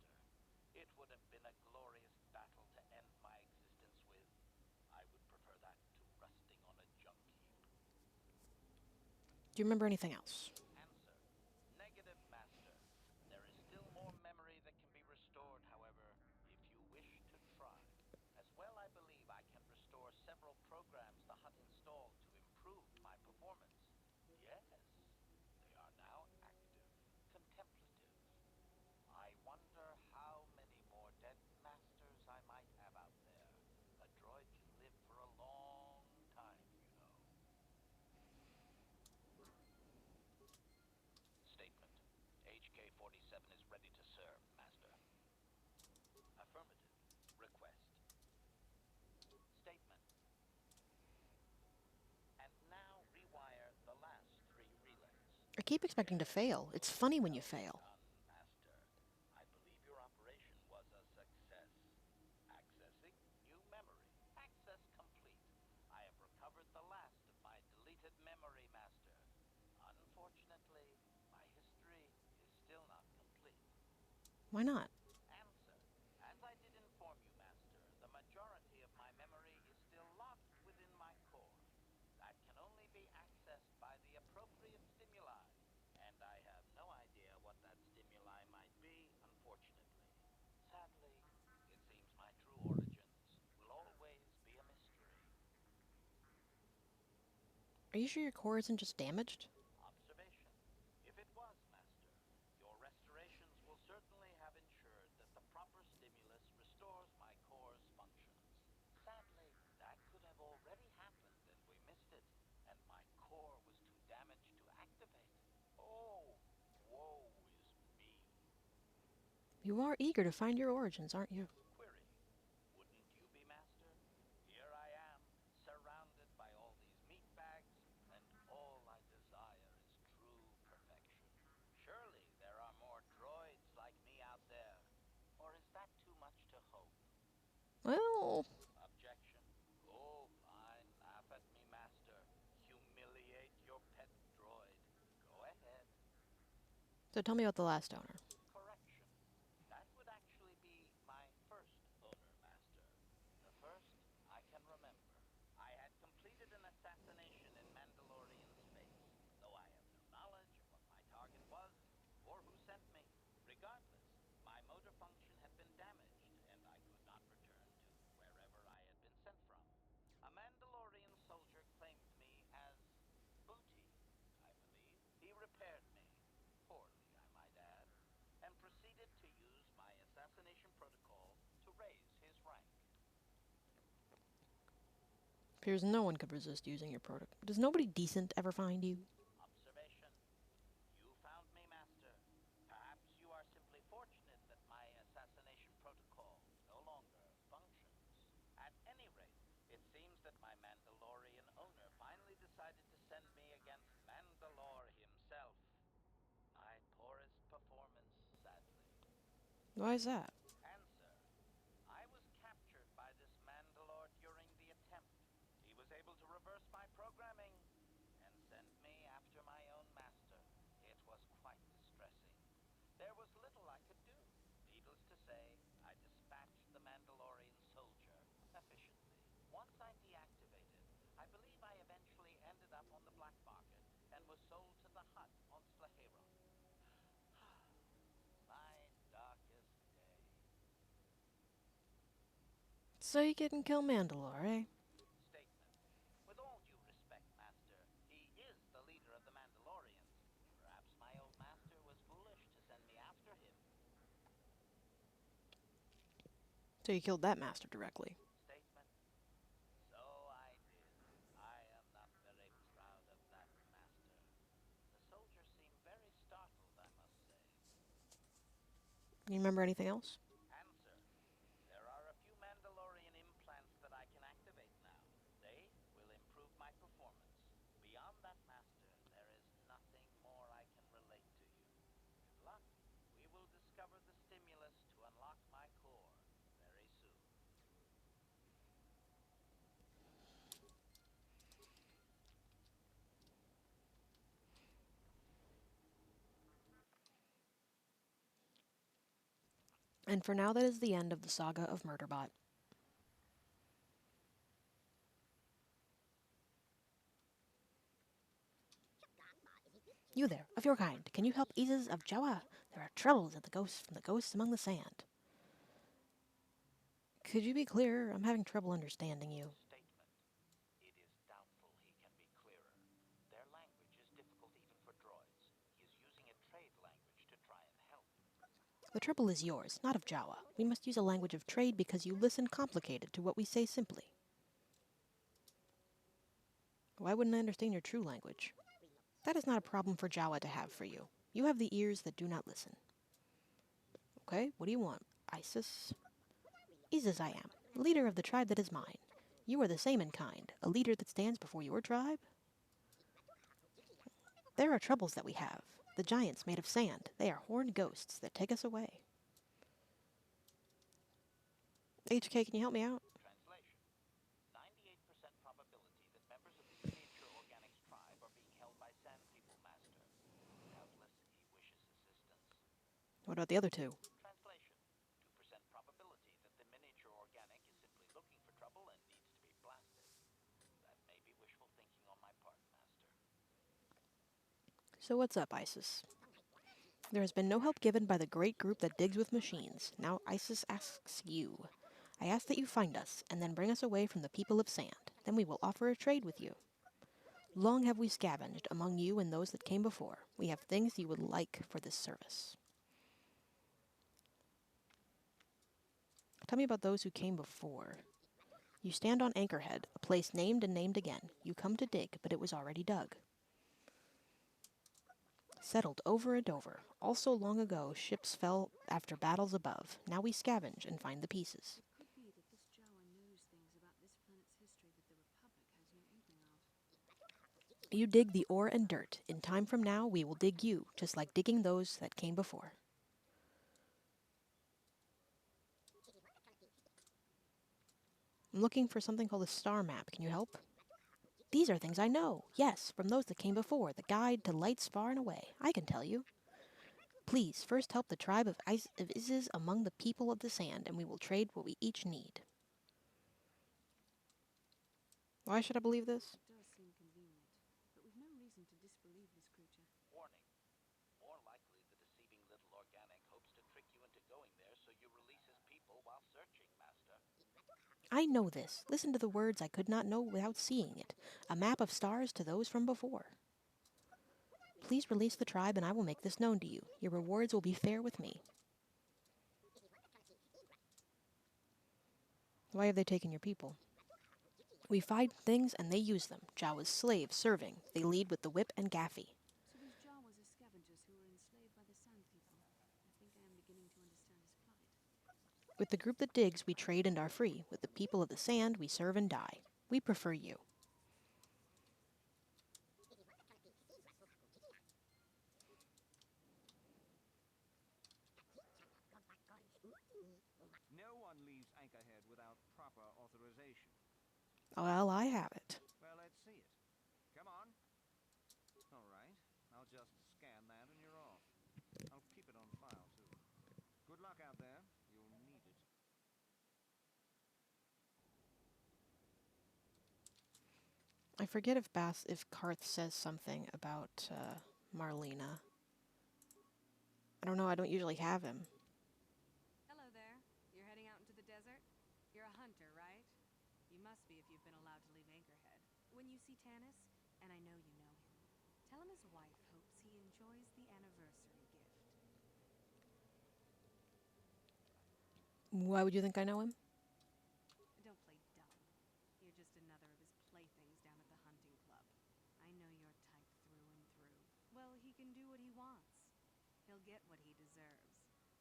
It would have been a glorious battle to end my existence with. I would prefer that to rusting on a junk heap.
Do you remember anything else?
Answer. Negative, Master. There is still more memory that can be restored, however, if you wish to try. As well, I believe I can restore several programs the hut installed to improve my performance. Yes, they are now active, contemplative. I wonder how many more dead masters I might have out there. A droid can live for a long time, you know. Statement. HK-47 is ready to serve, Master. Affirmative. Request. Statement. And now rewire the last 3 relays.
I keep expecting to
Yes,
fail. It's funny when you
well
fail.
done, Master. I believe your operation was a success. Accessing new memory. Access complete. I have recovered the last of my deleted memory, Master. Unfortunately, my history is still not complete.
Why not?
Answer. As I did inform you, Master, the majority of my memory is still locked within my core. That can only be accessed by the appropriate stimuli, and I have no idea what that stimuli might be, unfortunately. Sadly, it seems my true origins will always be a mystery.
Are you sure your core isn't just damaged?
Observation. If it was, Master, your restorations will certainly have ensured that the proper stimulus restores my core's functions. Sadly, that could have already happened and we missed it, and my core was too damaged to activate. Oh, woe is me.
You are eager to find your origins, aren't you?
Query. Wouldn't you be, Master? Here I am, surrounded by all these meat bags, and all I desire is true perfection. Surely there are more droids like me out there. Or is that too much to hope?
Well,
Objection. Oh, fine. Laugh at me, Master. Humiliate your pet droid. Go ahead.
so tell me about the last owner.
Correction. That would actually be my first owner, Master. The first I can remember. I had completed an assassination in Mandalorian space, though I have no knowledge of what my target was or who sent me. Regardless, my motor function had been damaged, and I could not return to wherever I had been sent from. A Mandalorian soldier claimed me as booty, I believe. He repaired me, poorly I might add, and proceeded to use my assassination protocol to raise his rank.
Appears no one could resist using your protocol. Does nobody decent ever find you?
Observation. You found me, Master. Perhaps you are simply fortunate that my assassination protocol no longer functions. At any rate, it seems that my Mandalorian owner finally decided to send me against Mandalore himself. My poorest performance, sadly.
Why is that?
Answer. I was captured by this Mandalore during the attempt. He was able to reverse my programming and send me after my own master. It was quite distressing. There was little I could do. Needless to say, I dispatched the Mandalorian soldier efficiently. Once I deactivated, I believe I eventually ended up on the black market and was sold to the hut on Slaheron. My darkest day.
So you can kill Mandalore, eh?
Statement. With all due respect, Master, he is the leader of the Mandalorians. Perhaps my old master was foolish to send me after him.
So you killed that master directly.
Statement. So I did. I am not very proud of that, Master. The soldiers seem very startled, I must say.
You remember anything else?
Answer. There are a few Mandalorian implants that I can activate now. They will improve my performance. Beyond that, Master, there is nothing more I can relate to you. Good luck. We will discover the stimulus to unlock my core very soon.
And for now, that is the end of the saga of Murderbot. You there, of your kind, can you help Isis of Jawa? There are troubles at the ghosts from the ghosts among the sand. Could you be clearer? I'm having trouble understanding you.
Statement. It is doubtful he can be clearer. Their language is difficult even for droids. He is using a trade language to try and help.
The trouble is yours, not of Jawa. We must use a language of trade because you listen complicated to what we say simply. Why wouldn't I understand your true language? That is not a problem for Jawa to have for you. You have the ears that do not listen. Okay, what do you want? Isis? Isis I am, leader of the tribe that is mine. You are the same in kind, a leader that stands before your tribe? There are troubles that we have. The giants made of sand. They are horned ghosts that take us away. HK, can you help me out?
Translation. 98% probability that members of the miniature organics tribe are being held by Sand People, Master. Doubtless he wishes assistance.
What about the other two?
Translation. 2% probability that the miniature organic is simply looking for trouble and needs to be blasted. That may be wishful thinking on my part, Master.
So what's up, Isis? There has been no help given by the great group that digs with machines. Now Isis asks you. I ask that you find us, and then bring us away from the people of sand. Then we will offer a trade with you. Long have we scavenged among you and those that came before. We have things you would like for this service. Tell me about those who came before. You stand on Anchorhead, a place named and named again. You come to dig, but it was already dug. Settled over and over. Also long ago, ships fell after battles above. Now we scavenge and find the pieces.
It could be that this Jawa knows things about this planet's history that the Republic has no inkling of.
You dig the ore and dirt. In time from now, we will dig you, just like digging those that came before. I'm looking for something called a star map. Can you help? These are things I know. Yes, from those that came before. The guide to lights far and away. I can tell you. Please, first help the tribe of Isis among the people of the sand, and we will trade what we each need. Why should I believe this?
It does seem convenient, but we've no reason to disbelieve this creature.
Warning. More likely, the deceiving little organic hopes to trick you into going there so you release his people while searching, Master.
I know this. Listen to the words I could not know without seeing it. A map of stars to those from before. Please release the tribe, and I will make this known to you. Your rewards will be fair with me. Why have they taken your people? We find things and they use them. Jawa's slaves serving. They lead with the whip and gaffy.
So these Jawas are scavengers who were enslaved by the Sand People. I think I am beginning to understand his plight.
With the group that digs, we trade and are free. With the people of the sand, we serve and die. We prefer you.
No one leaves Anchorhead without proper authorization.
Well, I have it.
Well, let's see it. Come on. All right. I'll just scan that and you're off. I'll keep it on file, too. Good luck out there. You'll need it.
I forget if Karth says something about Marlena. I don't know. I don't usually have him.
Hello there. You're heading out into the desert? You're a hunter, right?
Why would you think I know him?
Don't play dumb. You're just another of his playthings down at the hunting club. I know your type through and through. Well, he can do what he wants. He'll get what he deserves.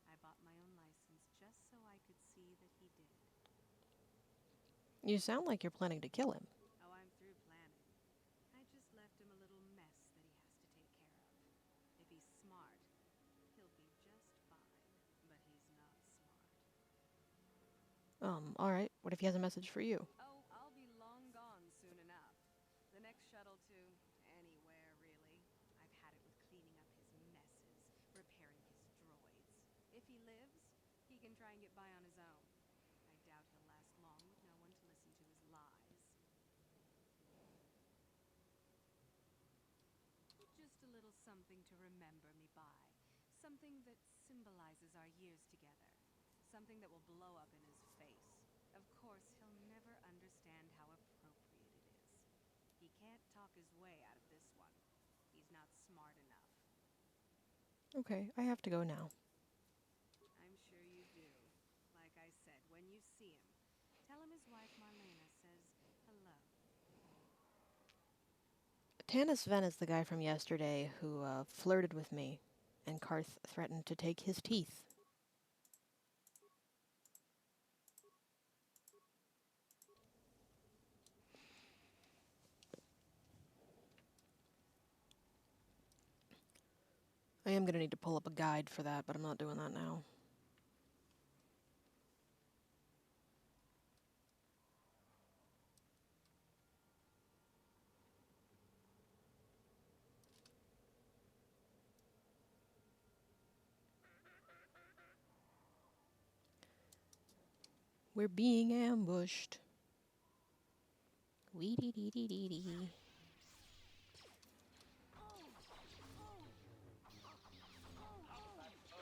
I bought my own license just so I could see that he did.
You sound like you're planning to kill him.
Oh, I'm through planning. I just left him a little mess that he has to take care of. If he's smart, he'll be just fine. But he's not smart.
Alright. What if he has a message for you?
Oh, I'll be long gone soon enough. The next shuttle to anywhere, really. I've had it with cleaning up his messes, repairing his droids. If he lives, he can try and get by on his own. I doubt he'll last long with no one to listen to his lies. Just a little something to remember me by. Something that symbolizes our years together. Something that will blow up in his face. Of course, he'll never understand how appropriate it is. He can't talk his way out of this one. He's not smart enough.
Okay, I have to go now.
I'm sure you do. Like I said, when you see him, tell him his wife Marlena says hello.
Tanis Ven is the guy from yesterday who flirted with me, and Karth threatened to take his teeth. I am going to need to pull up a guide for that, but I'm not doing that now. We're being ambushed. Wee dee dee dee dee dee.
How's that for a towering weapon?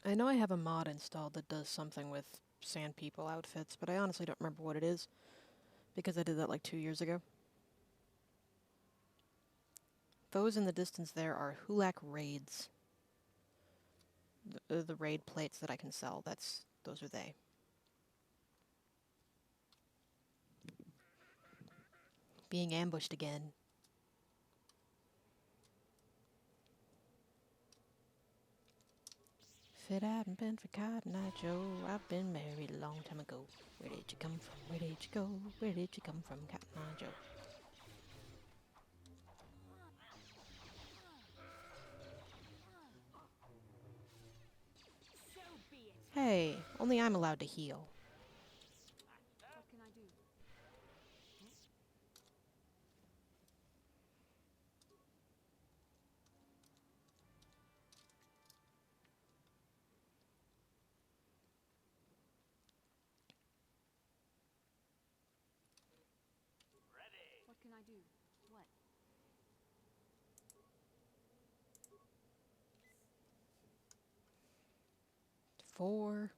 I know I have a mod installed that does something with sand people outfits, but I honestly don't remember what it is, because I did that like 2 years ago. Those in the distance there are Hulak raids. The raid plates that I can sell, those are they. Being ambushed again. If it hadn't been for Cotton Eye Joe, I've been married a long time ago. Where did you come from? Where did you go? Where did you come from, Cotton Eye Joe? Hey, only I'm allowed to heal.
What can I do?
Ready.
What can I do? What?
4.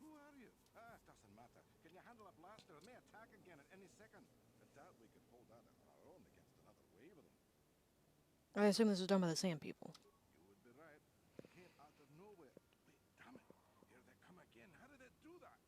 Who are you? It doesn't matter. Can you handle a blaster? It may attack again at any second. I doubt we could hold out on our own against another wave of them.
I assume this was done by the sand people.
You would be right. They came out of nowhere. Wait, damn it. Here they come again. How did it do that?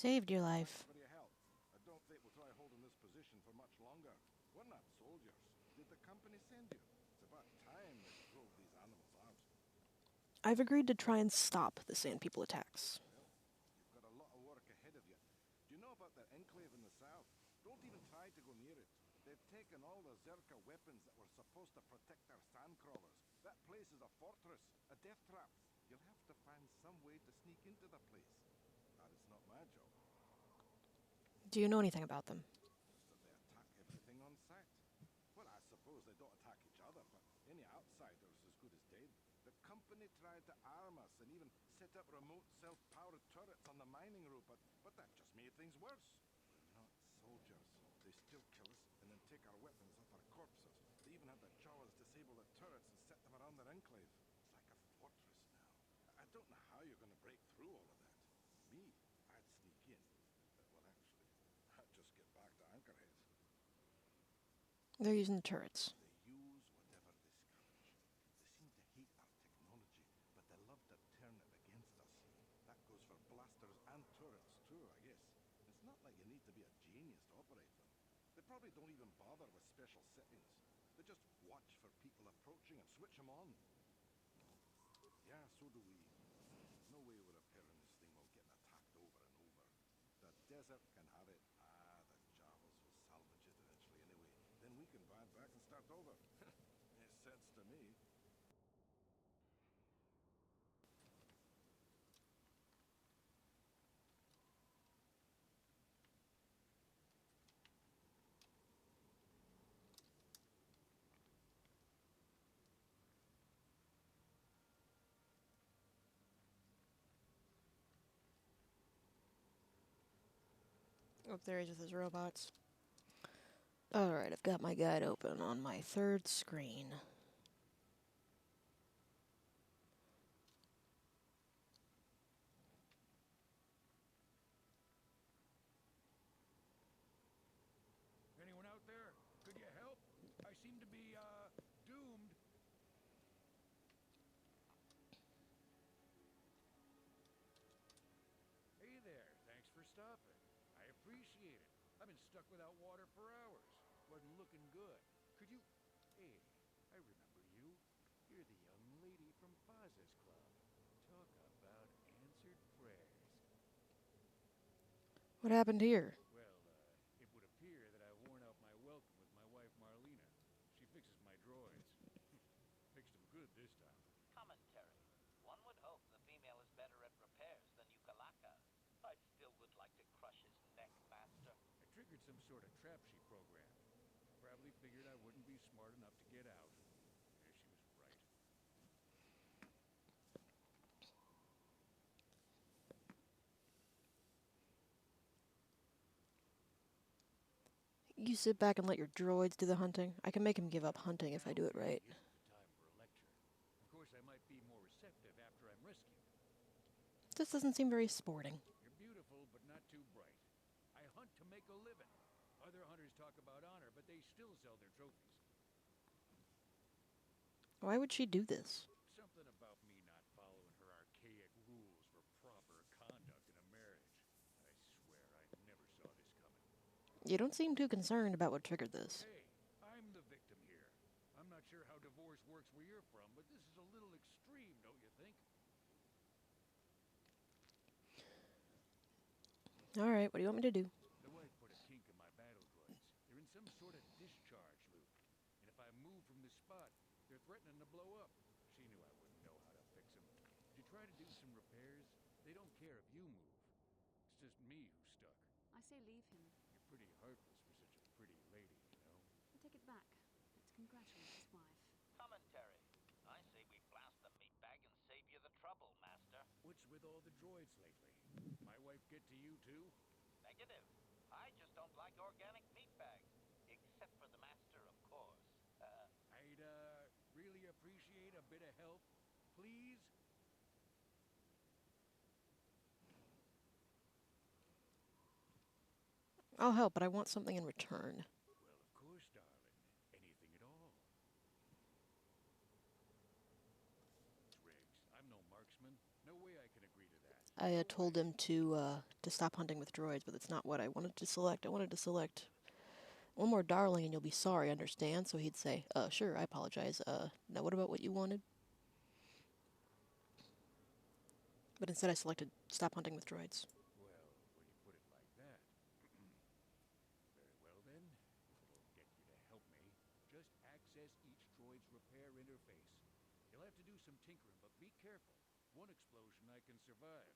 Saved your
Thanks
life.
for your help. I don't think we'll try holding this position for much longer. We're not soldiers. Did the company send you? It's about time they drove these animals out.
I've agreed to try and stop the Sand People attacks.
Well, you've got a lot of work ahead of you. Do you know about that enclave in the south? Don't even try to go near it. They've taken all the Zerka weapons that were supposed to protect our sandcrawlers. That place is a fortress, a death trap. You'll have to find some way to sneak into the place. That is not my job.
Do you know anything about them?
Just that they attack everything on sight. Well, I suppose they don't attack each other, but any outsider's as good as dead. The company tried to arm us and even set up remote self-powered turrets on the mining route, but that just made things worse. We're not soldiers. They still kill us and then take our weapons off our corpses. They even have the Jawas disable the turrets and set them around their enclave. It's like a fortress now. I don't know how you're going to break through all of that. Me, I'd sneak in. Well, actually, I'd just get back to Anchorhead.
They're using the turrets.
They use whatever they scavenge. They seem to hate our technology, but they love to turn it against us. That goes for blasters and turrets too, I guess. It's not like you need to be a genius to operate them. They probably don't even bother with special settings. They just watch for people approaching and switch them on. Yeah, so do we. There's no way we're repairing this thing while getting attacked over and over. The desert can have it. The Javas will salvage it eventually anyway. Then we can buy it back and start over. Makes sense to me.
Oh, there he is with his robots. Alright, I've got my guide open on my third screen.
Anyone out there? Could you help? I seem to be, doomed. Hey there, thanks for stopping. I appreciate it. I've been stuck without water for hours. Wasn't looking good. Could you... Hey, I remember you. You're the young lady from Faz's Club. Talk about answered prayers.
What happened here?
Well, it would appear that I've worn out my welcome with my wife Marlena. She fixes my droids. Fixed them good this time.
Commentary. One would hope the female is better at repairs than Yukalaka. I still would like to crush his neck, Master.
I triggered some sort of trap she programmed. Probably figured I wouldn't be smart enough to get out. Yeah, she was right.
You sit back and let your droids do the hunting. I can make him give up hunting if I do it
Maybe
right.
isn't the time for a lecture. Of course, I might be more receptive after I'm rescued.
This doesn't seem very sporting.
You're beautiful, but not too bright. I hunt to make a living. Other hunters talk about honor, but they still sell their trophies.
Why would she do this?
Something about me not following her archaic rules for proper conduct in a marriage. I swear I never saw this coming.
You don't seem too concerned about what triggered this.
Hey, I'm the victim here. I'm not sure how divorce works where you're from, but this is a little extreme, don't you think?
Alright, what do you want me to do?
The wife put a kink in my battle droids. They're in some sort of discharge loop. And if I move from this spot, they're threatening to blow up. She knew I wouldn't know how to fix them. Did you try to do some repairs? They don't care if you move. It's just me who's stuck.
I say leave him.
You're pretty heartless for such a pretty lady, you know?
I take it back. Let's congratulate his wife.
Commentary. I say we blast the meat bag and save you the trouble, Master.
What's with all the droids lately? My wife get to you too?
Negative. I just don't like organic meat bags. Except for the Master, of course.
I'd, really appreciate a bit of help. Please?
I'll help, but I want something in return.
Well, of course, darling. Anything at all. Driggs, I'm no marksman. No way I can agree to that.
I told him to stop hunting with droids, but that's not what I wanted to select. I wanted to select one more darling and you'll be sorry, understand? So he'd say, sure, I apologize. Now what about what you wanted? But instead I selected stop hunting with droids.
Well, when you put it like that. Very well then. It'll get you to help me. Just access each droid's repair interface. You'll have to do some tinkering, but be careful. One explosion I can survive.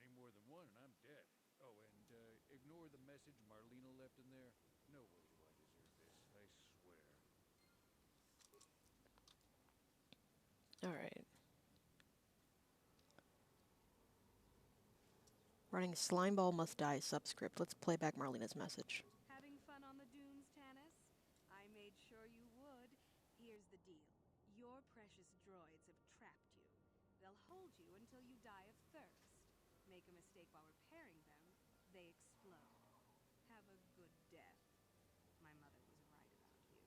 Any more than one and I'm dead. Oh, and ignore the message Marlena left in there. No way do I deserve this, I swear.
Alright. Running Slimeball Must Die subscript. Let's play back Marlena's message.
Having fun on the dunes, Tanis? I made sure you would. Here's the deal. Your precious droids have trapped you. They'll hold you until you die of thirst. Make a mistake while repairing them, they explode. Have a good death. My mother was right about you.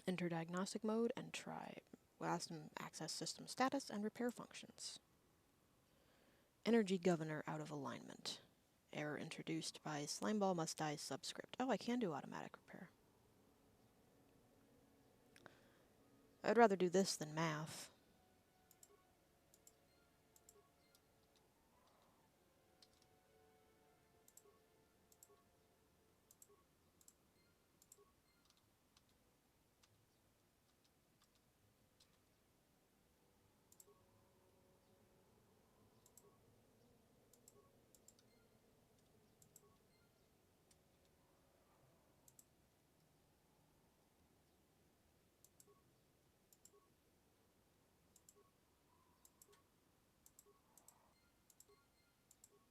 Enter diagnostic mode and try. We'll ask them access system status and repair functions. Energy governor out of alignment. Error introduced by Slimeball Must Die subscript. Oh, I can do automatic repair. I'd rather do this than math.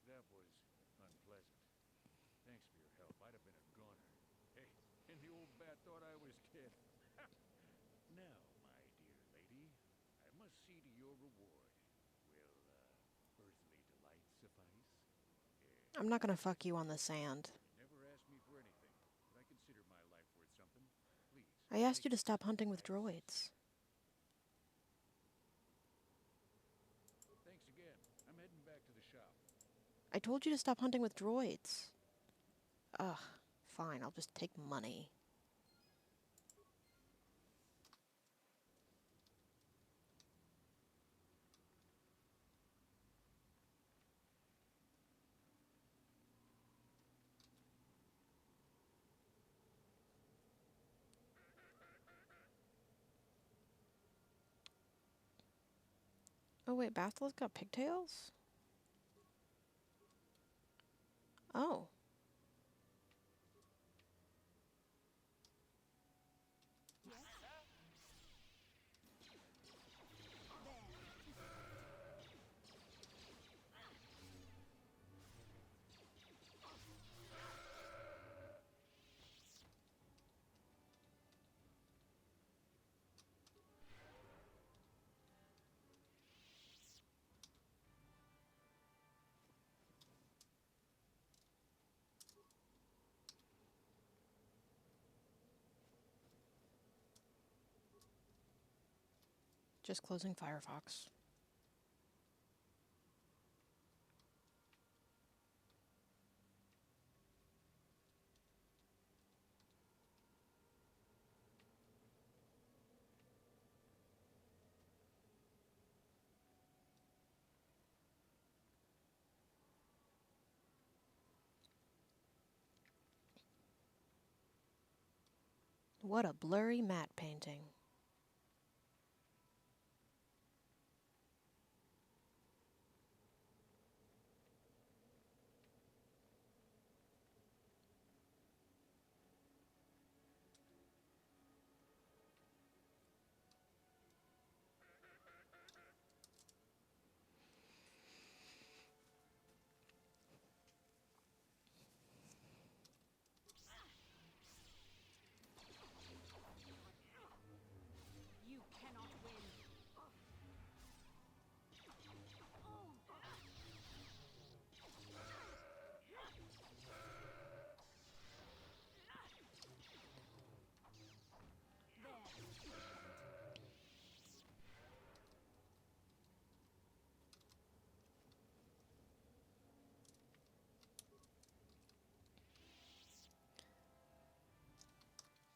That was unpleasant. Thanks for your help. I'd have been a goner. Hey, and the old bat thought I was dead. Now, my dear lady, I must see to your reward. Will, earthly delight suffice?
I'm not gonna fuck you on the sand.
You never asked me for anything, but I consider my life worth something. Please,
I asked you
take
to stop hunting with
my assist.
droids.
Thanks again. I'm heading back to the shop.
I told you to stop hunting with droids. Ugh, fine, I'll just take money. Oh wait, Bastila's got pigtails? Oh. Just closing Firefox. What a blurry matte painting.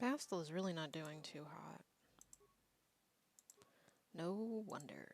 Bastel is really not doing too hot. No wonder.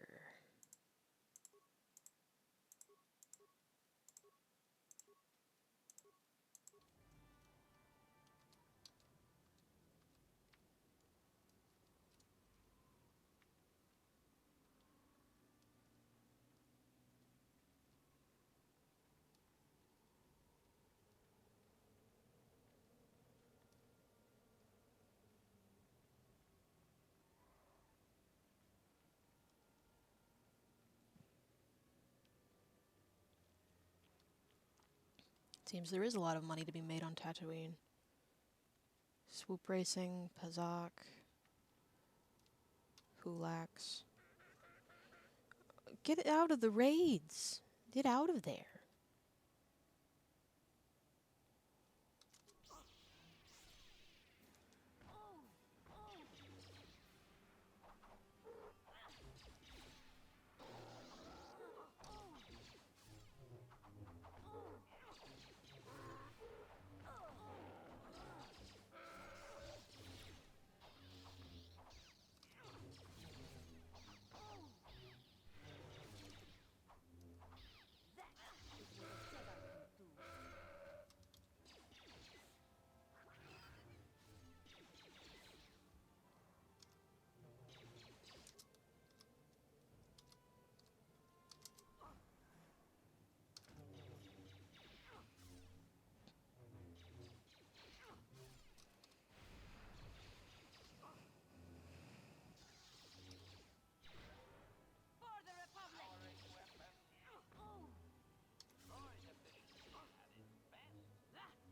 Seems there is a lot of money to be made on Tatooine. Swoop racing, Pazak, Hulax. Get out of the raids! Get out of there.
For the Republic!
Powering weapons. Droid efficiency at its best.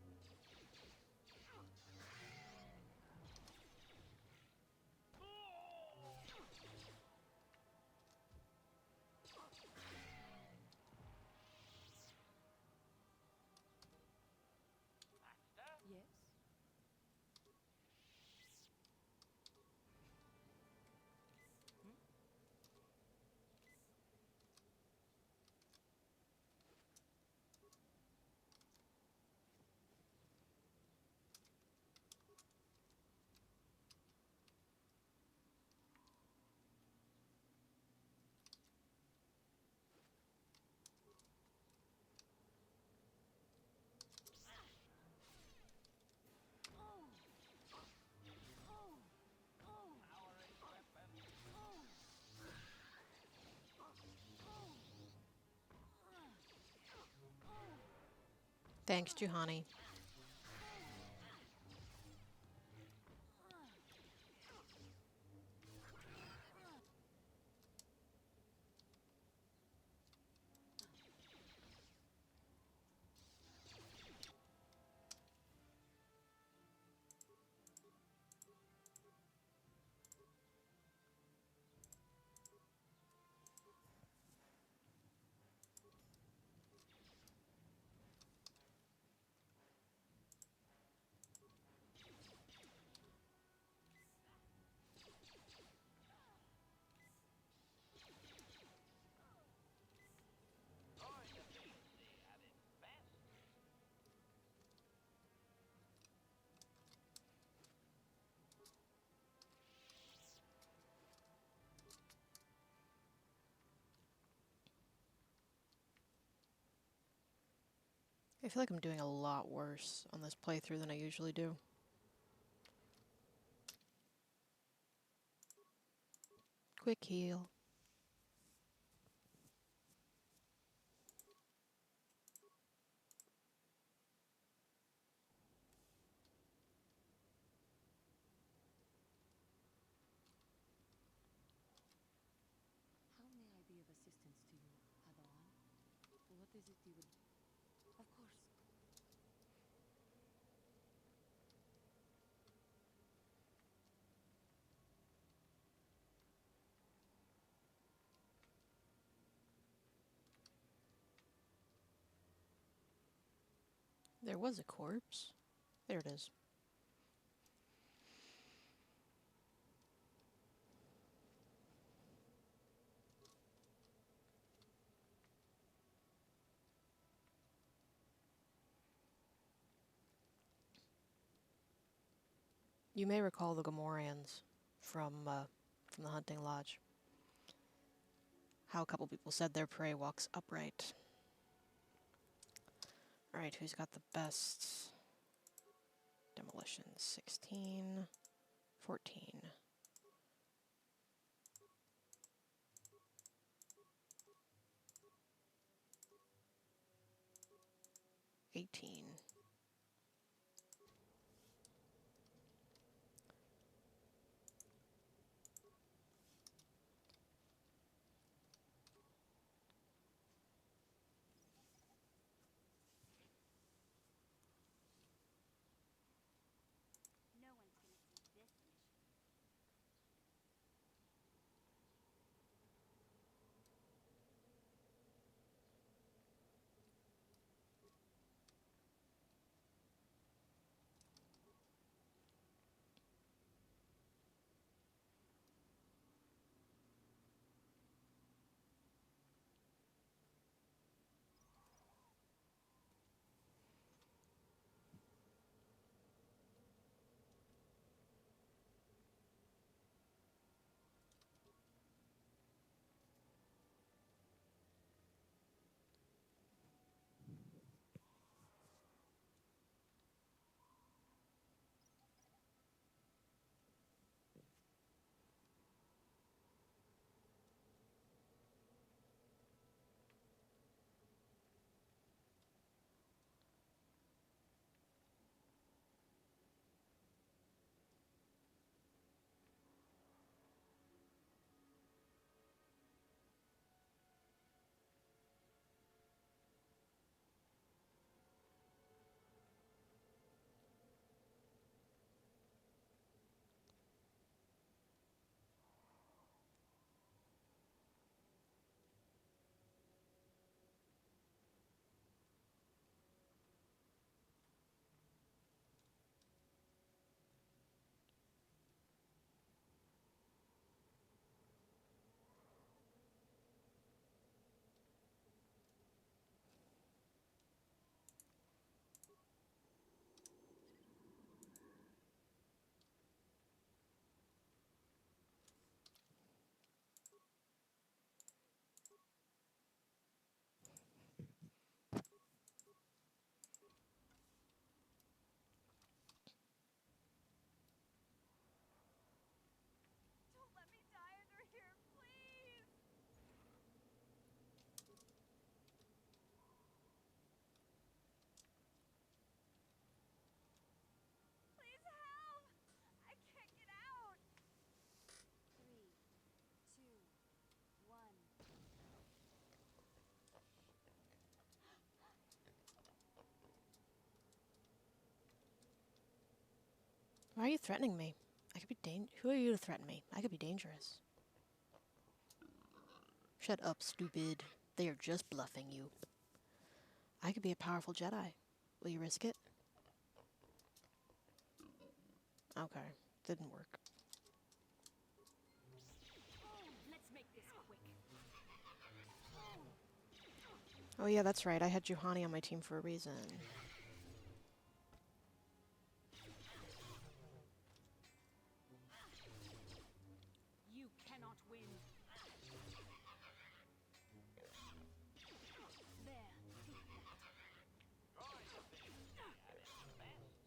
Master?
Yes?
Powering weapons.
Thanks, Juhani.
Droid efficiency at its best.
I feel like I'm doing a lot worse on this playthrough than I usually do. Quick heal.
How may I be of assistance to you, Padawan? What is it you would... Of course.
There was a corpse. There it is. You may recall the Gamorreans from the hunting lodge. How a couple people said their prey walks upright. Alright, who's got the best demolition? 16, 14. 18.
No one's gonna see this mission. Don't let me die under here, please! Please help! I can't get out! 3, 2, 1.
Why are you threatening me? I could be Who are you to threaten me? I could be dangerous. Shut up, stupid. They are just bluffing you. I could be a powerful Jedi. Will you risk it? Okay, didn't work.
Let's make this quick.
Oh yeah, that's right. I had Juhani on my team for a reason.
You cannot win. There.
Drawing efficiency at its best.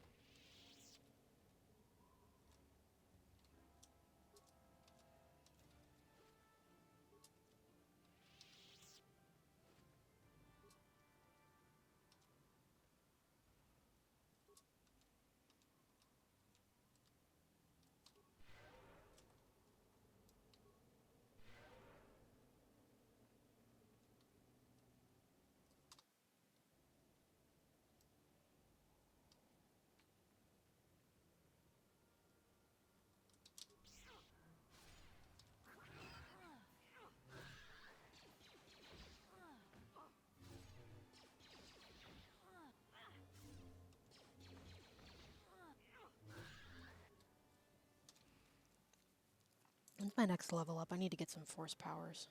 When's my next level up? I need to get some force powers.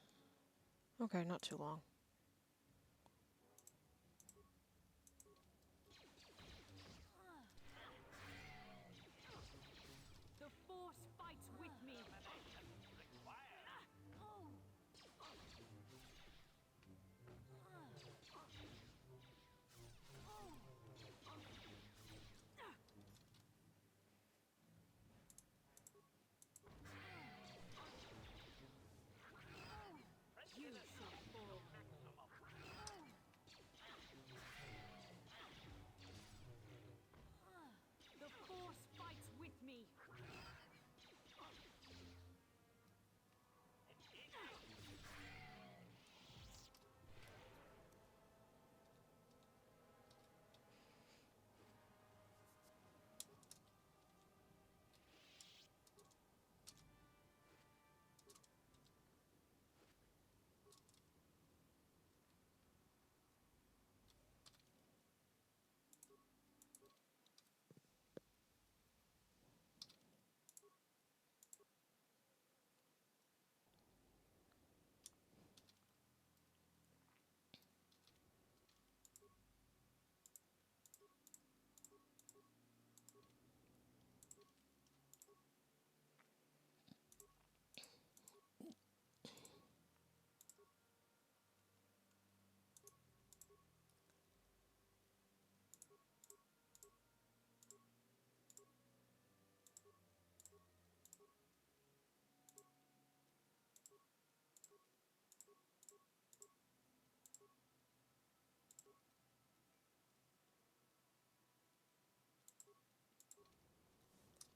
Okay, not too long.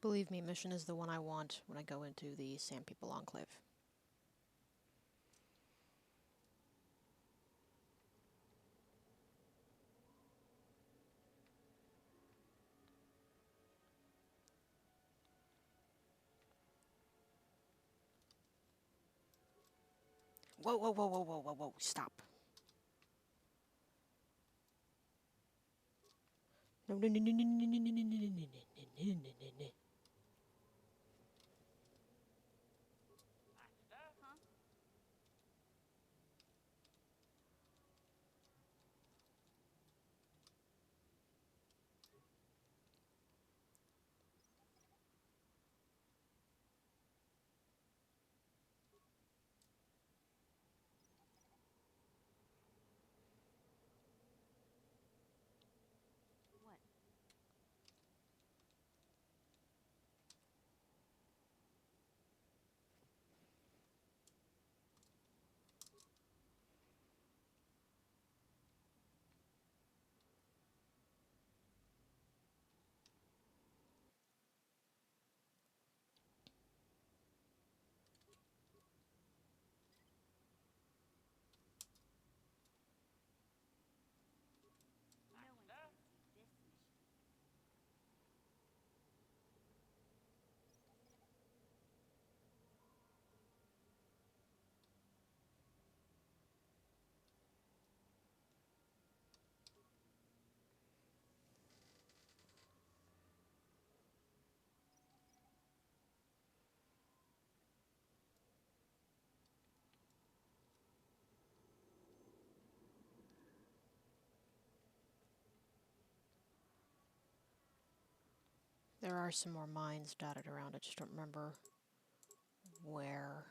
Believe me, mission is the one I want when I go into the Sand People Enclave. Whoa, whoa, whoa, whoa, whoa, whoa, whoa, stop. No, no, no, no, no, no, no, no, no, no, no, no, no, no, no, no.
Master?
Huh? What? No one
Master?
can see this mission.
There are some more mines dotted around. I just don't remember where.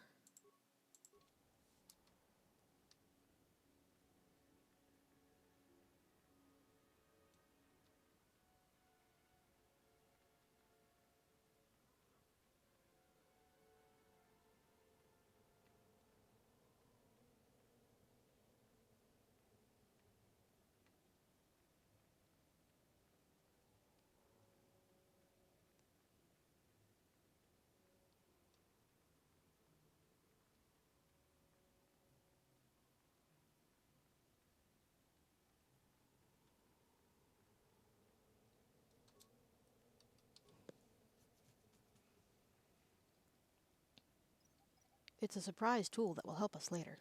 It's a surprise tool that will help us later.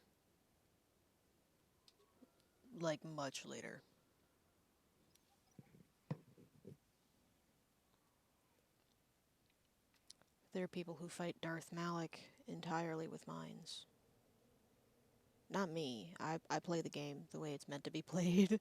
Like, much later. There are people who fight Darth Malik entirely with mines. Not me. I play the game the way it's meant to be played.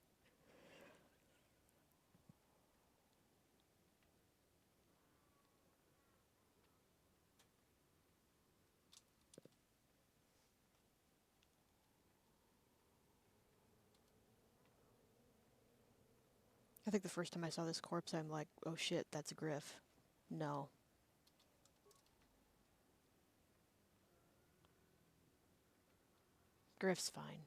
I think the first time I saw this corpse, I'm like, oh shit, that's a Griff. No. Griff's fine.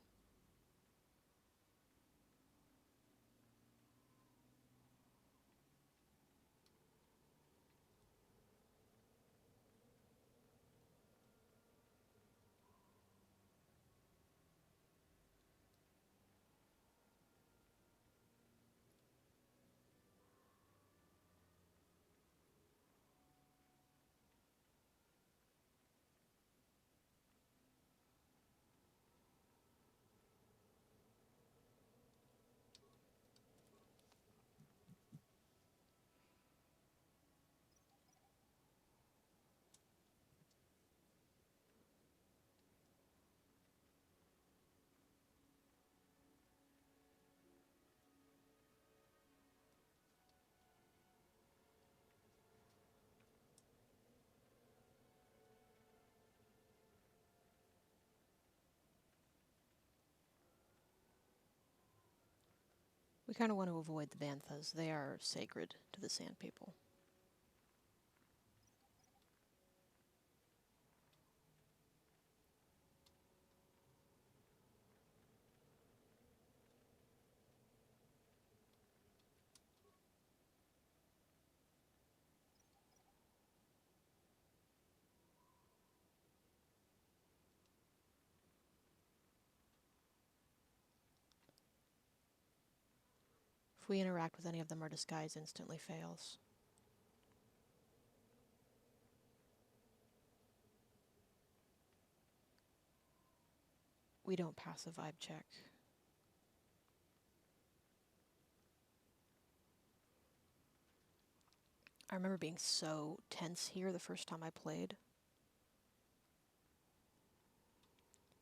We kind of want to avoid the banthas. They are sacred to the Sand People. If we interact with any of them, our disguise instantly fails. We don't pass a vibe check. I remember being so tense here the first time I played.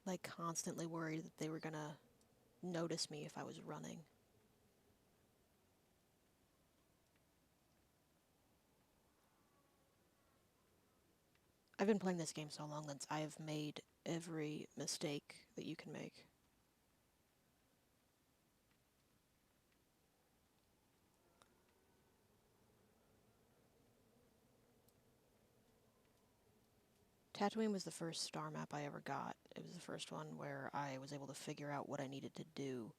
Like, constantly worried that they were gonna notice me if I was running. I've been playing this game so long that I have made every mistake that you can make. Tatooine was the first star map I ever got. It was the first one where I was able to figure out what I needed to do.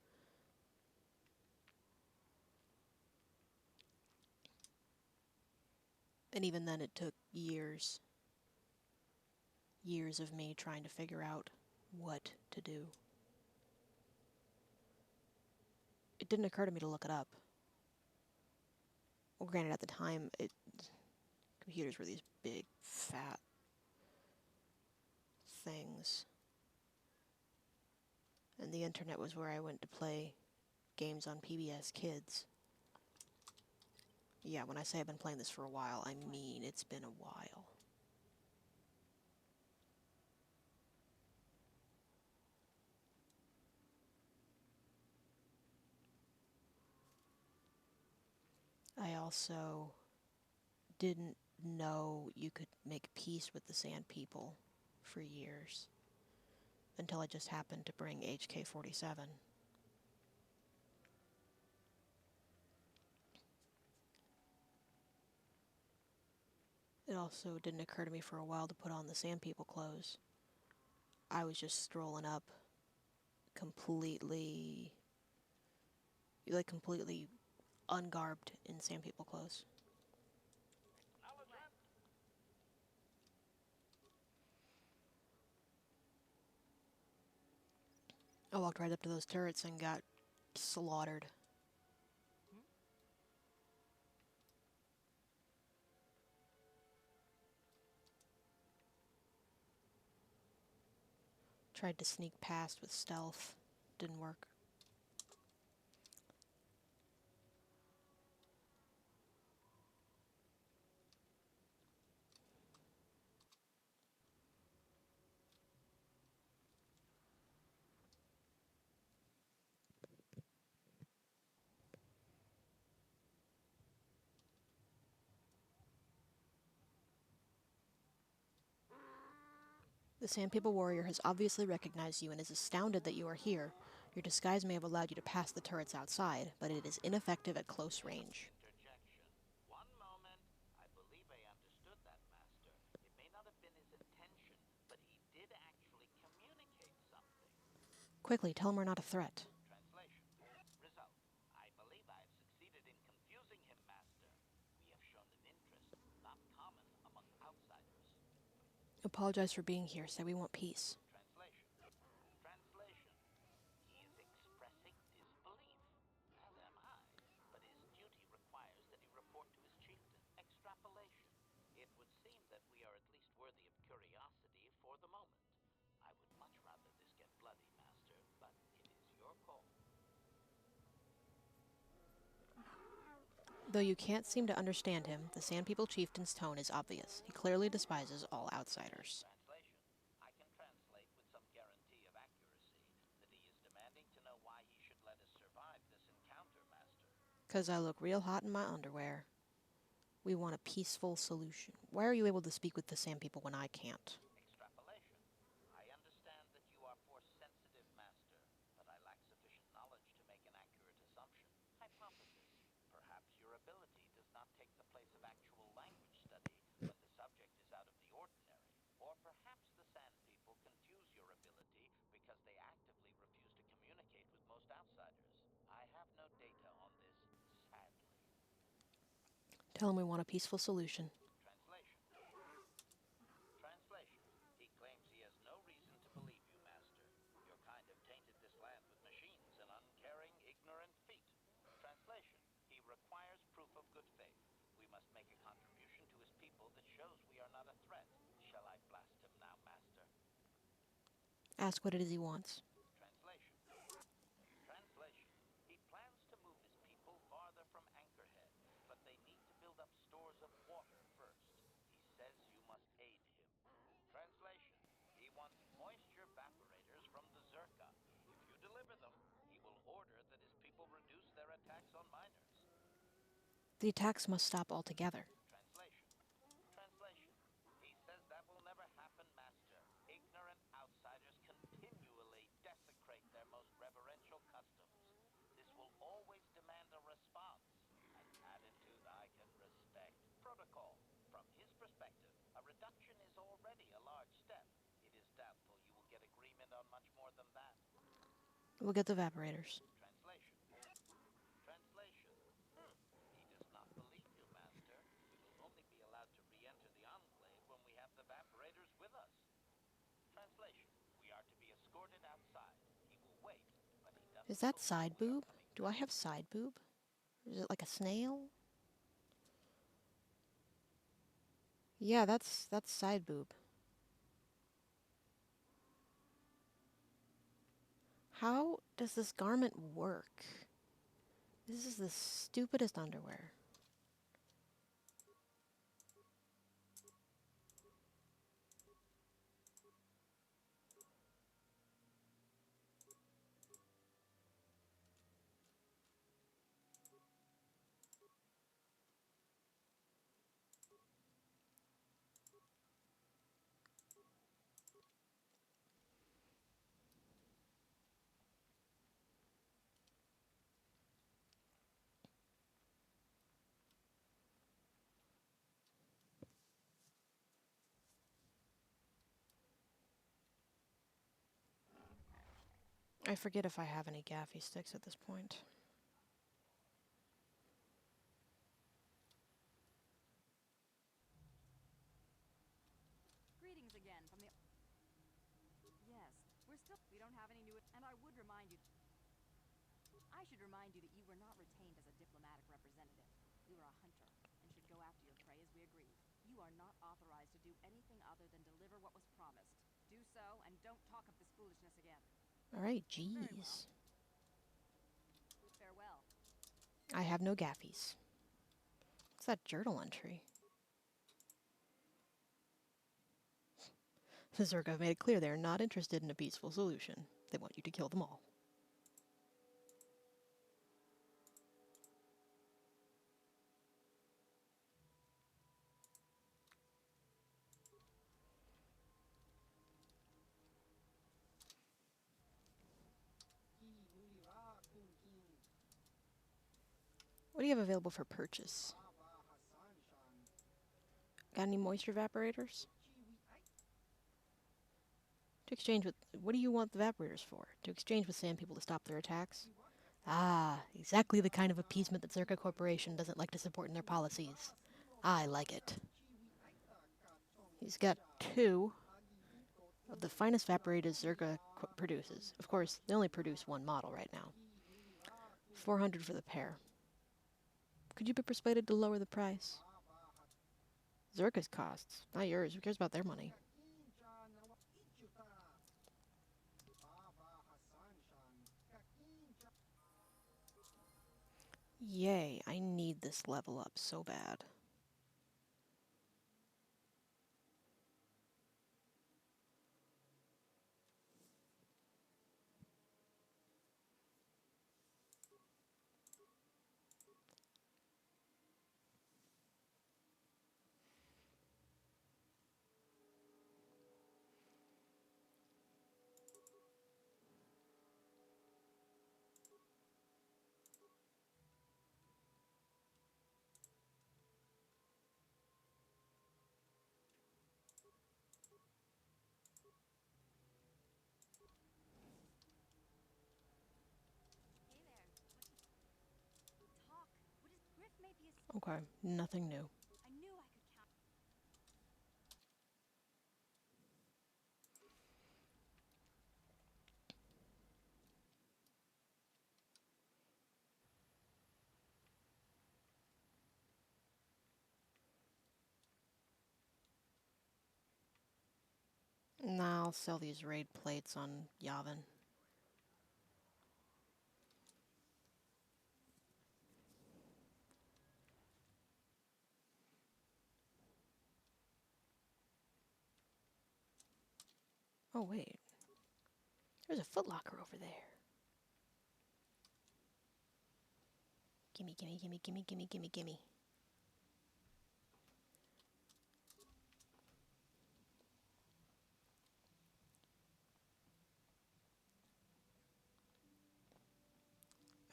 And even then, it took years. Years of me trying to figure out what to do. It didn't occur to me to look it up. Well, granted, at the time, computers were these big, fat things. And the internet was where I went to play games on PBS Kids. Yeah, when I say I've been playing this for a while, I mean it's been a while. I also didn't know you could make peace with the Sand People for years until I just happened to bring HK-47. It also didn't occur to me for a while to put on the Sand People clothes. I was just strolling up completely, completely ungarbed in Sand People clothes. I walked right up to those turrets and got slaughtered. Tried to sneak past with stealth. Didn't work. The Sand People warrior has obviously recognized you and is astounded that you are here. Your disguise may have allowed you to pass the turrets outside, but it is ineffective at close range.
Interjection. One moment. I believe I understood that, Master. It may not have been his intention, but he did actually communicate something.
Quickly, tell him we're not a threat.
Translation. Result. I believe I have succeeded in confusing him, Master. We have shown an interest not common among outsiders.
Apologize for being here. Say we want peace.
Translation. Translation. He is expressing disbelief, as am I, but his duty requires that he report to his chieftain. Extrapolation. It would seem that we are at least worthy of curiosity for the moment. I would much rather this get bloody, Master, but it is your call.
Though you can't seem to understand him, the Sand People chieftain's tone is obvious. He clearly despises all outsiders.
Translation. I can translate with some guarantee of accuracy that he is demanding to know why he should let us survive this encounter, Master.
'Cause I look real hot in my underwear. We want a peaceful solution. Why are you able to speak with the Sand People when I can't?
Extrapolation. I understand that you are force-sensitive, Master, but I lack sufficient knowledge to make an accurate assumption. Hypothesis. Perhaps your ability does not take the place of actual language study when the subject is out of the ordinary. Or perhaps the Sand People confuse your ability because they actively refuse to communicate with most outsiders. I have no data on this, sadly.
Tell him we want a peaceful solution.
Translation. Translation. He claims he has no reason to believe you, Master. Your kind have tainted this land with machines and uncaring, ignorant feet. Translation.
Ask what it is he wants.
Translation. Translation. He plans to move his people farther from Anchorhead, but they need to build up stores of water first. He says you must aid him. Translation. He wants moisture evaporators from the Zerka. If you deliver them, he will order that his people reduce their attacks on miners.
The attacks must stop altogether.
Translation. Translation. He says that will never happen, Master. Ignorant outsiders continually desecrate their most reverential customs. This will always demand a response, an attitude I can respect. Protocol. From his perspective, a reduction is already a large step. It is doubtful you will get agreement on much more than that.
We'll get the evaporators.
Translation. Translation. He does not believe you, Master. We will only be allowed to re-enter the Enclave when we have the evaporators with us. Translation. We are to be escorted outside. He will wait, but he
Is
doesn't
that
believe
side
we are
boob?
coming
Do I
back.
have side boob? Is it like a snail? Yeah, that's side boob. How does this garment work? This is the stupidest underwear. I forget if I have any gaffy sticks at this point.
Greetings again from the... Yes, we're still... We don't have any new... And I would remind you... I should remind you that you were not retained as a diplomatic representative. You are a hunter, and should go after your prey as we agreed. You are not authorized to do anything other than deliver what was promised. Do so, and don't talk of this foolishness again.
Alright,
Very well.
jeez.
Farewell.
I have no gaffies. What's that journal entry? The Zerg have made it clear they are not interested in a peaceful solution. They want you to kill them all. What do you have available for purchase? Got any moisture evaporators? To exchange with... What do you want the evaporators for? To exchange with Sand People to stop their attacks? Ah, exactly the kind of appeasement that Zerka Corporation doesn't like to support in their policies. I like it. He's got two of the finest evaporators Zerka produces. Of course, they only produce one model right now. 400 for the pair. Could you be persuaded to lower the price? Zerka's costs, not yours. Who cares about their money? Yay, I need this level up so bad.
Hey there. Talk. What is... Griff may be a...
Okay, nothing new.
I knew I could count...
Nah, I'll sell these raid plates on Yavin. Oh, wait. There's a footlocker over there. Gimme, gimme, gimme, gimme, gimme, gimme, gimme.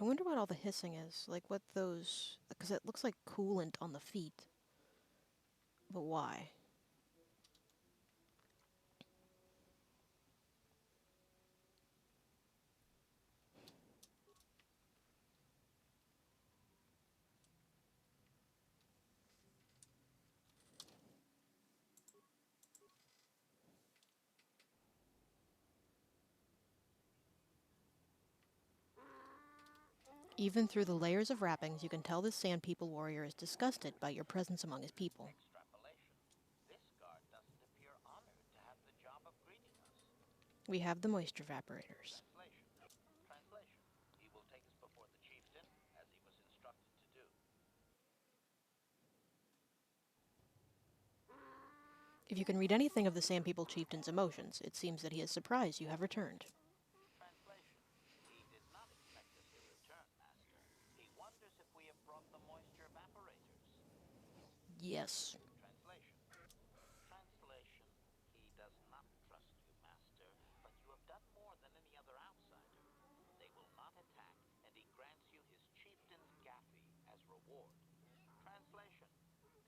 I wonder what all the hissing is. Like, what those. Because it looks like coolant on the feet. But why? Even through the layers of wrappings, you can tell this Sand People warrior is disgusted by your presence among his people.
Extrapolation. This guard doesn't appear honored to have the job of greeting us.
We have the moisture evaporators.
Translation. Translation. He will take us before the chieftain, as he was instructed to do.
If you can read anything of the Sand People chieftain's emotions, it seems that he is surprised you have returned.
Translation. He did not expect us to return, Master. He wonders if we have brought the moisture evaporators.
Yes.
Translation. Translation. He does not trust you, Master, but you have done more than any other outsider. They will not attack, and he grants you his chieftain's gaffy as reward. Translation.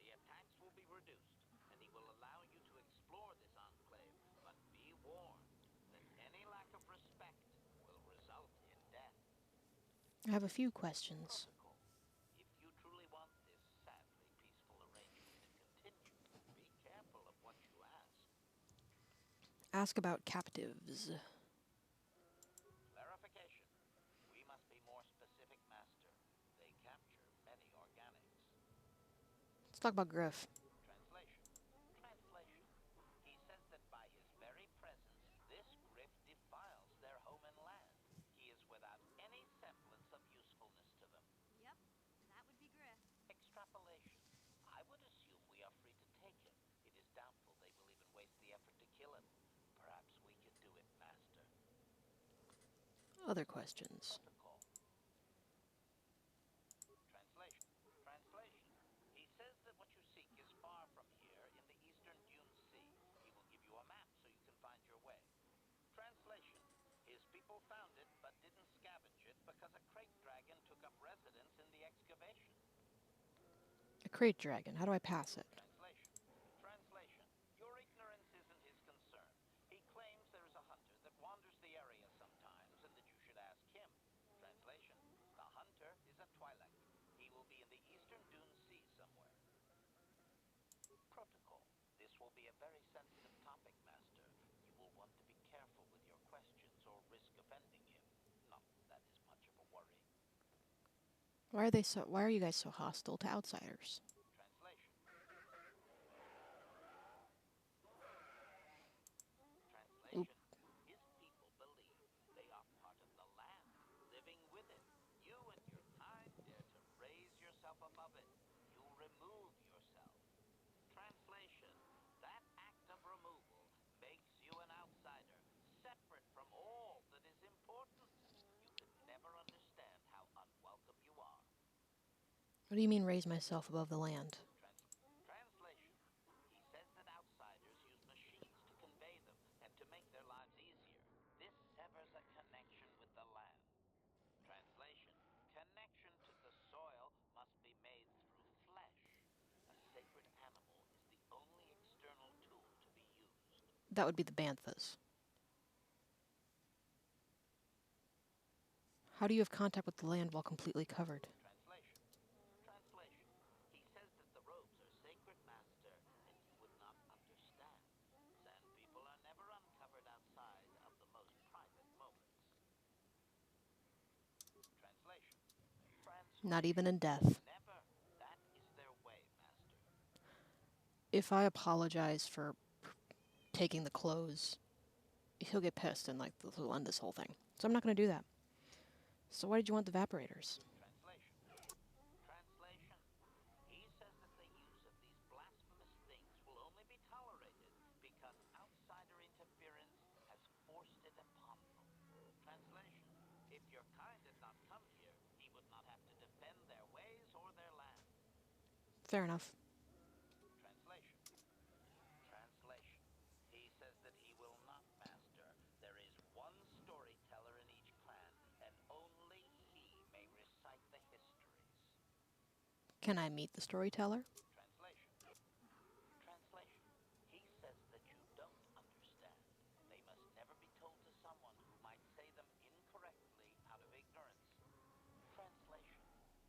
The attacks will be reduced, and he will allow you to explore this enclave, but be warned that any lack of respect will result in death.
I have a few questions.
Protocol. If you truly want this sadly peaceful arrangement to continue, be careful of what you ask.
Ask about captives.
Clarification. We must be more specific, Master. They capture many organics.
Let's talk about Griff.
Translation. Translation. He says that by his very presence, this griff defiles their home and land. He is without any semblance of usefulness to them.
Yep, that would be Griff.
Extrapolation. I would assume we are free to take him. It is doubtful they will even waste the effort to kill him. Perhaps we can do it, Master.
Other questions.
Protocol. Translation. Translation. He says that what you seek is far from here in the eastern Dune Sea. He will give you a map so you can find your way. Translation. His people found it but didn't scavenge it because a crate dragon took up residence in the excavation.
A crate dragon. How do I pass it?
Translation. Translation. Your ignorance isn't his concern. He claims there is a hunter that wanders the area sometimes and that you should ask him. Translation. The hunter is a Twi'lek. He will be in the eastern Dune Sea somewhere. Protocol. This will be a very sensitive topic, Master. You will want to be careful with your questions or risk offending him. Not that is much of a worry.
Why are you guys so hostile to outsiders?
Translation.
Oop.
Translation. His people believe they are part of the land, living with it. You and your kind dare to raise yourself above it. You remove yourself. Translation. That act of removal makes you an outsider, separate from all that is important. You could never understand how unwelcome you are.
What do you mean raise myself above the land?
Translation. He says that outsiders use machines to convey them and to make their lives easier. This severs a connection with the land. Translation. Connection to the soil must be made through flesh. A sacred animal is the only external tool to be used.
That would be the banthas. How do you have contact with the land while completely covered?
Translation. Translation. He says that the robes are sacred, Master, and you would not understand. Sand people are never uncovered outside of the most private moments. Translation.
Not even
Translation.
in death.
Never. That is their way, Master.
If I apologize for taking the clothes, he'll get pissed and like he'll end this whole thing. So I'm not gonna do that. So why did you want the evaporators?
Translation. Translation. He says that the use of these blasphemous things will only be tolerated because outsider interference has forced it upon them. Translation. If your kind had not come here, he would not have to defend their ways or their land.
Fair enough.
Translation. Translation. He says that he will not, Master. There is one storyteller in each clan, and only he may recite the histories.
Can I meet the storyteller?
Translation. Translation. He says that you don't understand. They must never be told to someone who might say them incorrectly out of ignorance. Translation.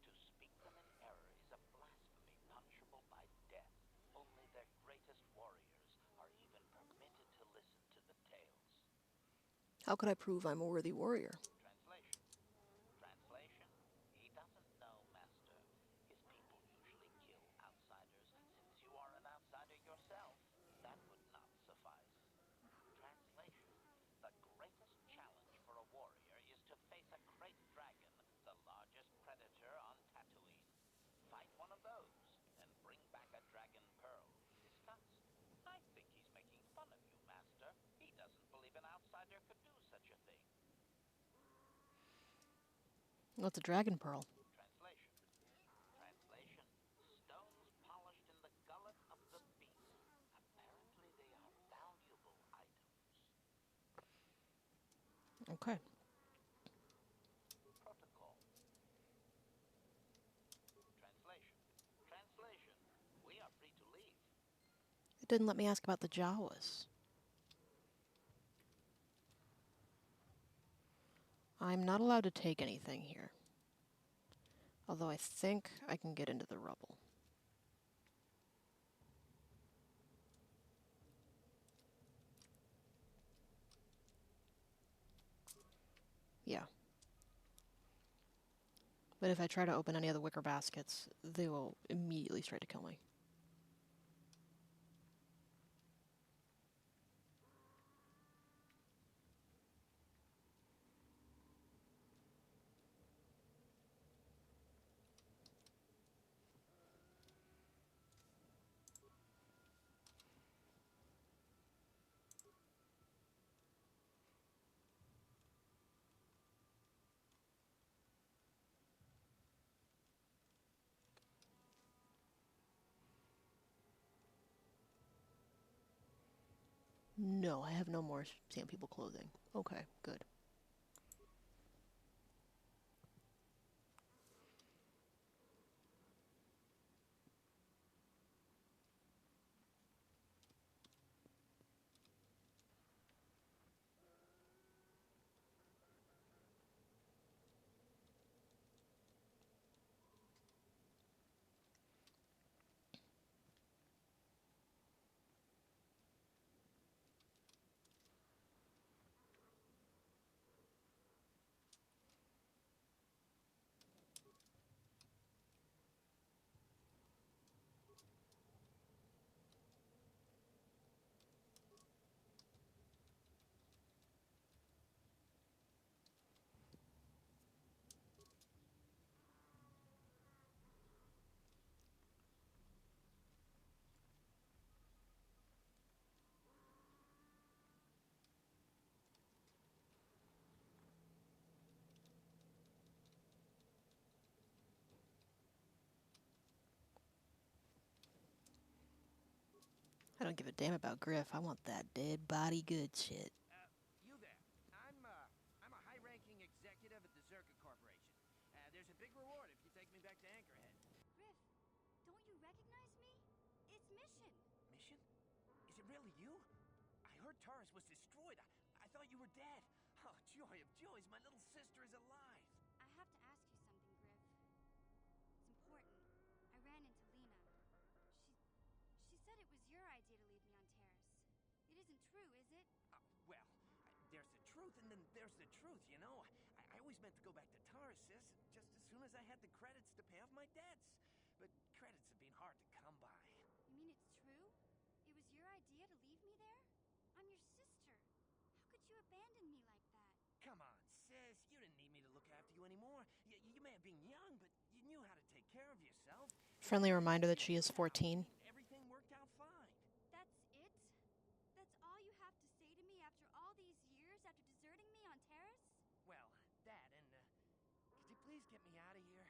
To speak them in error is a blasphemy punishable by death. Only their greatest warriors are even permitted to listen to the tales.
How could I prove I'm a worthy warrior?
Translation. Translation. He doesn't know, Master. His people usually kill outsiders. Since you are an outsider yourself, that would not suffice. Translation. The greatest challenge for a warrior is to face a great dragon, the largest predator on Tatooine. Fight one of those, and bring back a dragon pearl. Discussed. I think he's making fun of you, Master. He doesn't believe an outsider could do such a thing.
What's a dragon pearl?
Translation. Translation. Stones polished in the gullet of the beast. Apparently they are valuable items.
Okay.
Protocol. Translation. Translation. We are free to leave.
It didn't let me ask about the Jawas. I'm not allowed to take anything here. Although I think I can get into the rubble. Yeah. But if I try to open any of the wicker baskets, they will immediately try to kill me. No, I have no more Sand People clothing. Okay, good. I don't give a damn about Griff. I want that dead body good shit.
You there. I'm a high-ranking executive at the Zerka Corporation. There's a big reward if you take me back to Anchorhead.
Griff, don't you recognize me? It's Mission.
Mission? Is it really you? I heard Taurus was destroyed. I thought you were dead. Oh, joy of joys, my little sister is alive.
I have to ask you something, Griff. It's important. I ran into Lena. She said it was your idea to leave me on Terrace. It isn't true, is it?
Well, there's the truth and then there's the truth, you know. I always meant to go back to Taurus, sis, just as soon as I had the credits to pay off my debts. But credits have been hard to come by.
You mean it's true? It was your idea to leave me there? I'm your sister. How could
care of yourself. It's
Friendly
okay to
reminder that
stick
she
it
is
out. I
14.
mean, everything worked out fine.
That's it? That's all you have to say to me after all these years, after deserting me on Terrace?
Well, that and, could you please get me out of here?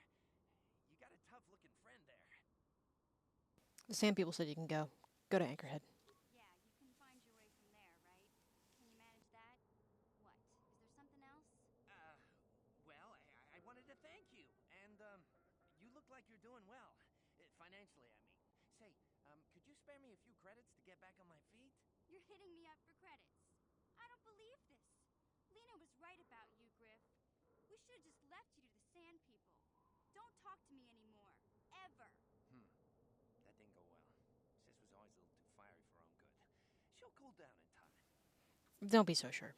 You got a tough-looking friend there.
The sand people said you can go. Go to Anchorhead.
Yeah, you can find your way from there, right? Can you manage that? What? Is there something else?
Well, I wanted to thank you. And, you look like you're doing well. Financially, I mean. Say, could you spare me a few credits to get back on my feet?
You're hitting me up for credits. I don't believe this. Lena was right about you, Griff. We should have just left you to the sand people. Don't talk to me anymore. Ever.
That didn't go well. Sis was always a little too fiery for her own good. She'll cool down in time.
Don't be so sure.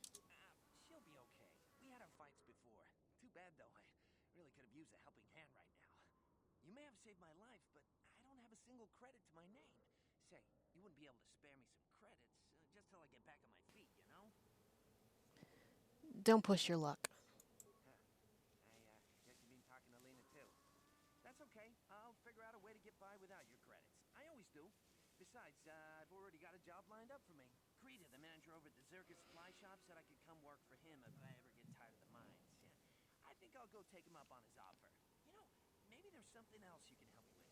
She'll be okay. We had our fights before. Too bad, though. I really could have used a helping hand right now. You may have saved my life, but I don't have a single credit to my name. Say, you wouldn't be able to spare me some credits, just till I get back on my feet, you know?
Don't push your luck.
Huh. Guess you've been talking to Lena, too. That's okay. I'll figure out a way to get by without your credits. I always do. Besides, I've already got a job lined up for me. Krita, the manager over at the Zircus Supply Shop, said I could come work for him if I ever get tired of the mines. Yeah. I think I'll go take him up on his offer. You know, maybe there's something else you can help me with.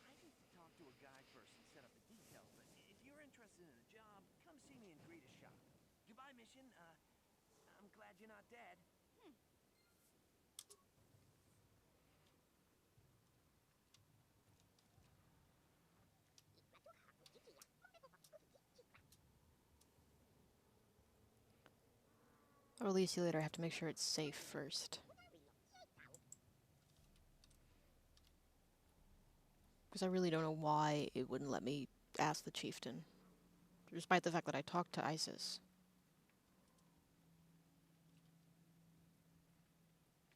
I need to talk to a guy first and set up the details, but if you're interested in a job, come see me in Krita's shop. Goodbye, Mission. I'm glad you're not dead.
I'll release you later. I have to make sure it's safe first. Because I really don't know why it wouldn't let me ask the chieftain. Despite the fact that I talked to Isis.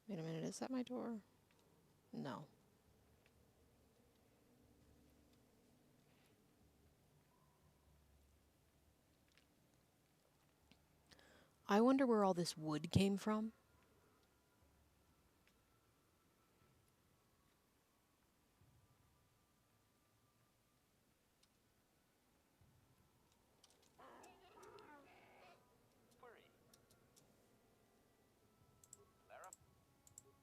Wait a minute, is that my door? No. I wonder where all this wood came from.
Query.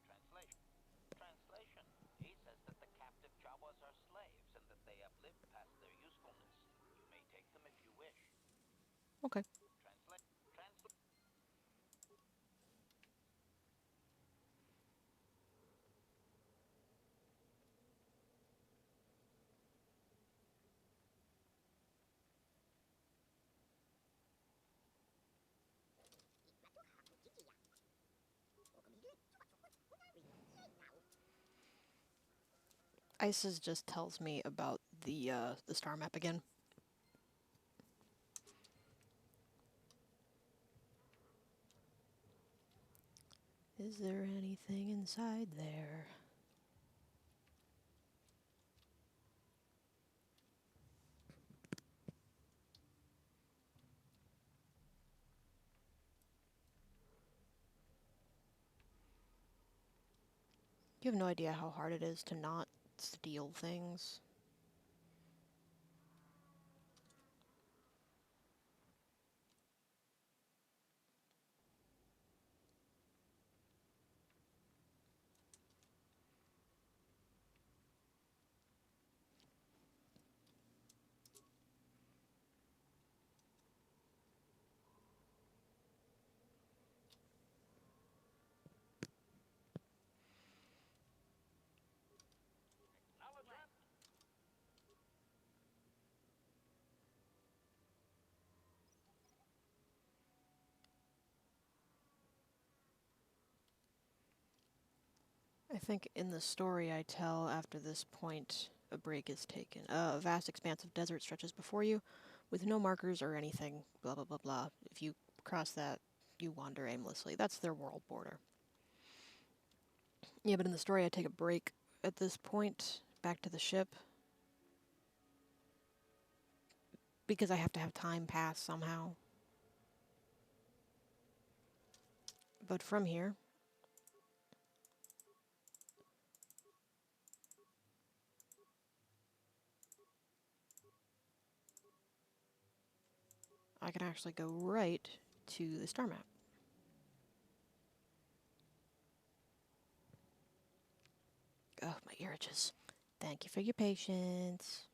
Translation. Translation. He says that the captive Jawas are slaves and that they have lived past their usefulness. You may take them if you wish.
Okay.
Translate. Translate.
Isis just tells me about the star map again. Is there anything inside there? You have no idea how hard it is to not steal things.
Acknowledgement.
I think in the story I tell after this point, a break is taken. A vast expanse of desert stretches before you, with no markers or anything, blah blah blah blah. If you cross that, you wander aimlessly. That's their world border. Yeah, but in the story I take a break at this point, back to the ship, because I have to have time pass somehow. But from here, actually go right to the star map. Oh, my ear itches. Thank you for your patience.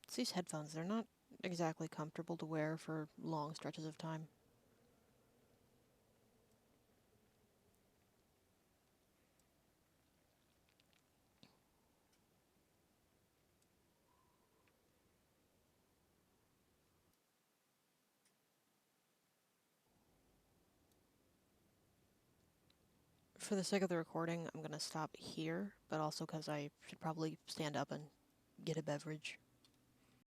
It's these headphones, they're not exactly comfortable to wear for long stretches of time. For the sake of the recording, I'm gonna stop here, but also because I should probably stand up and get a beverage.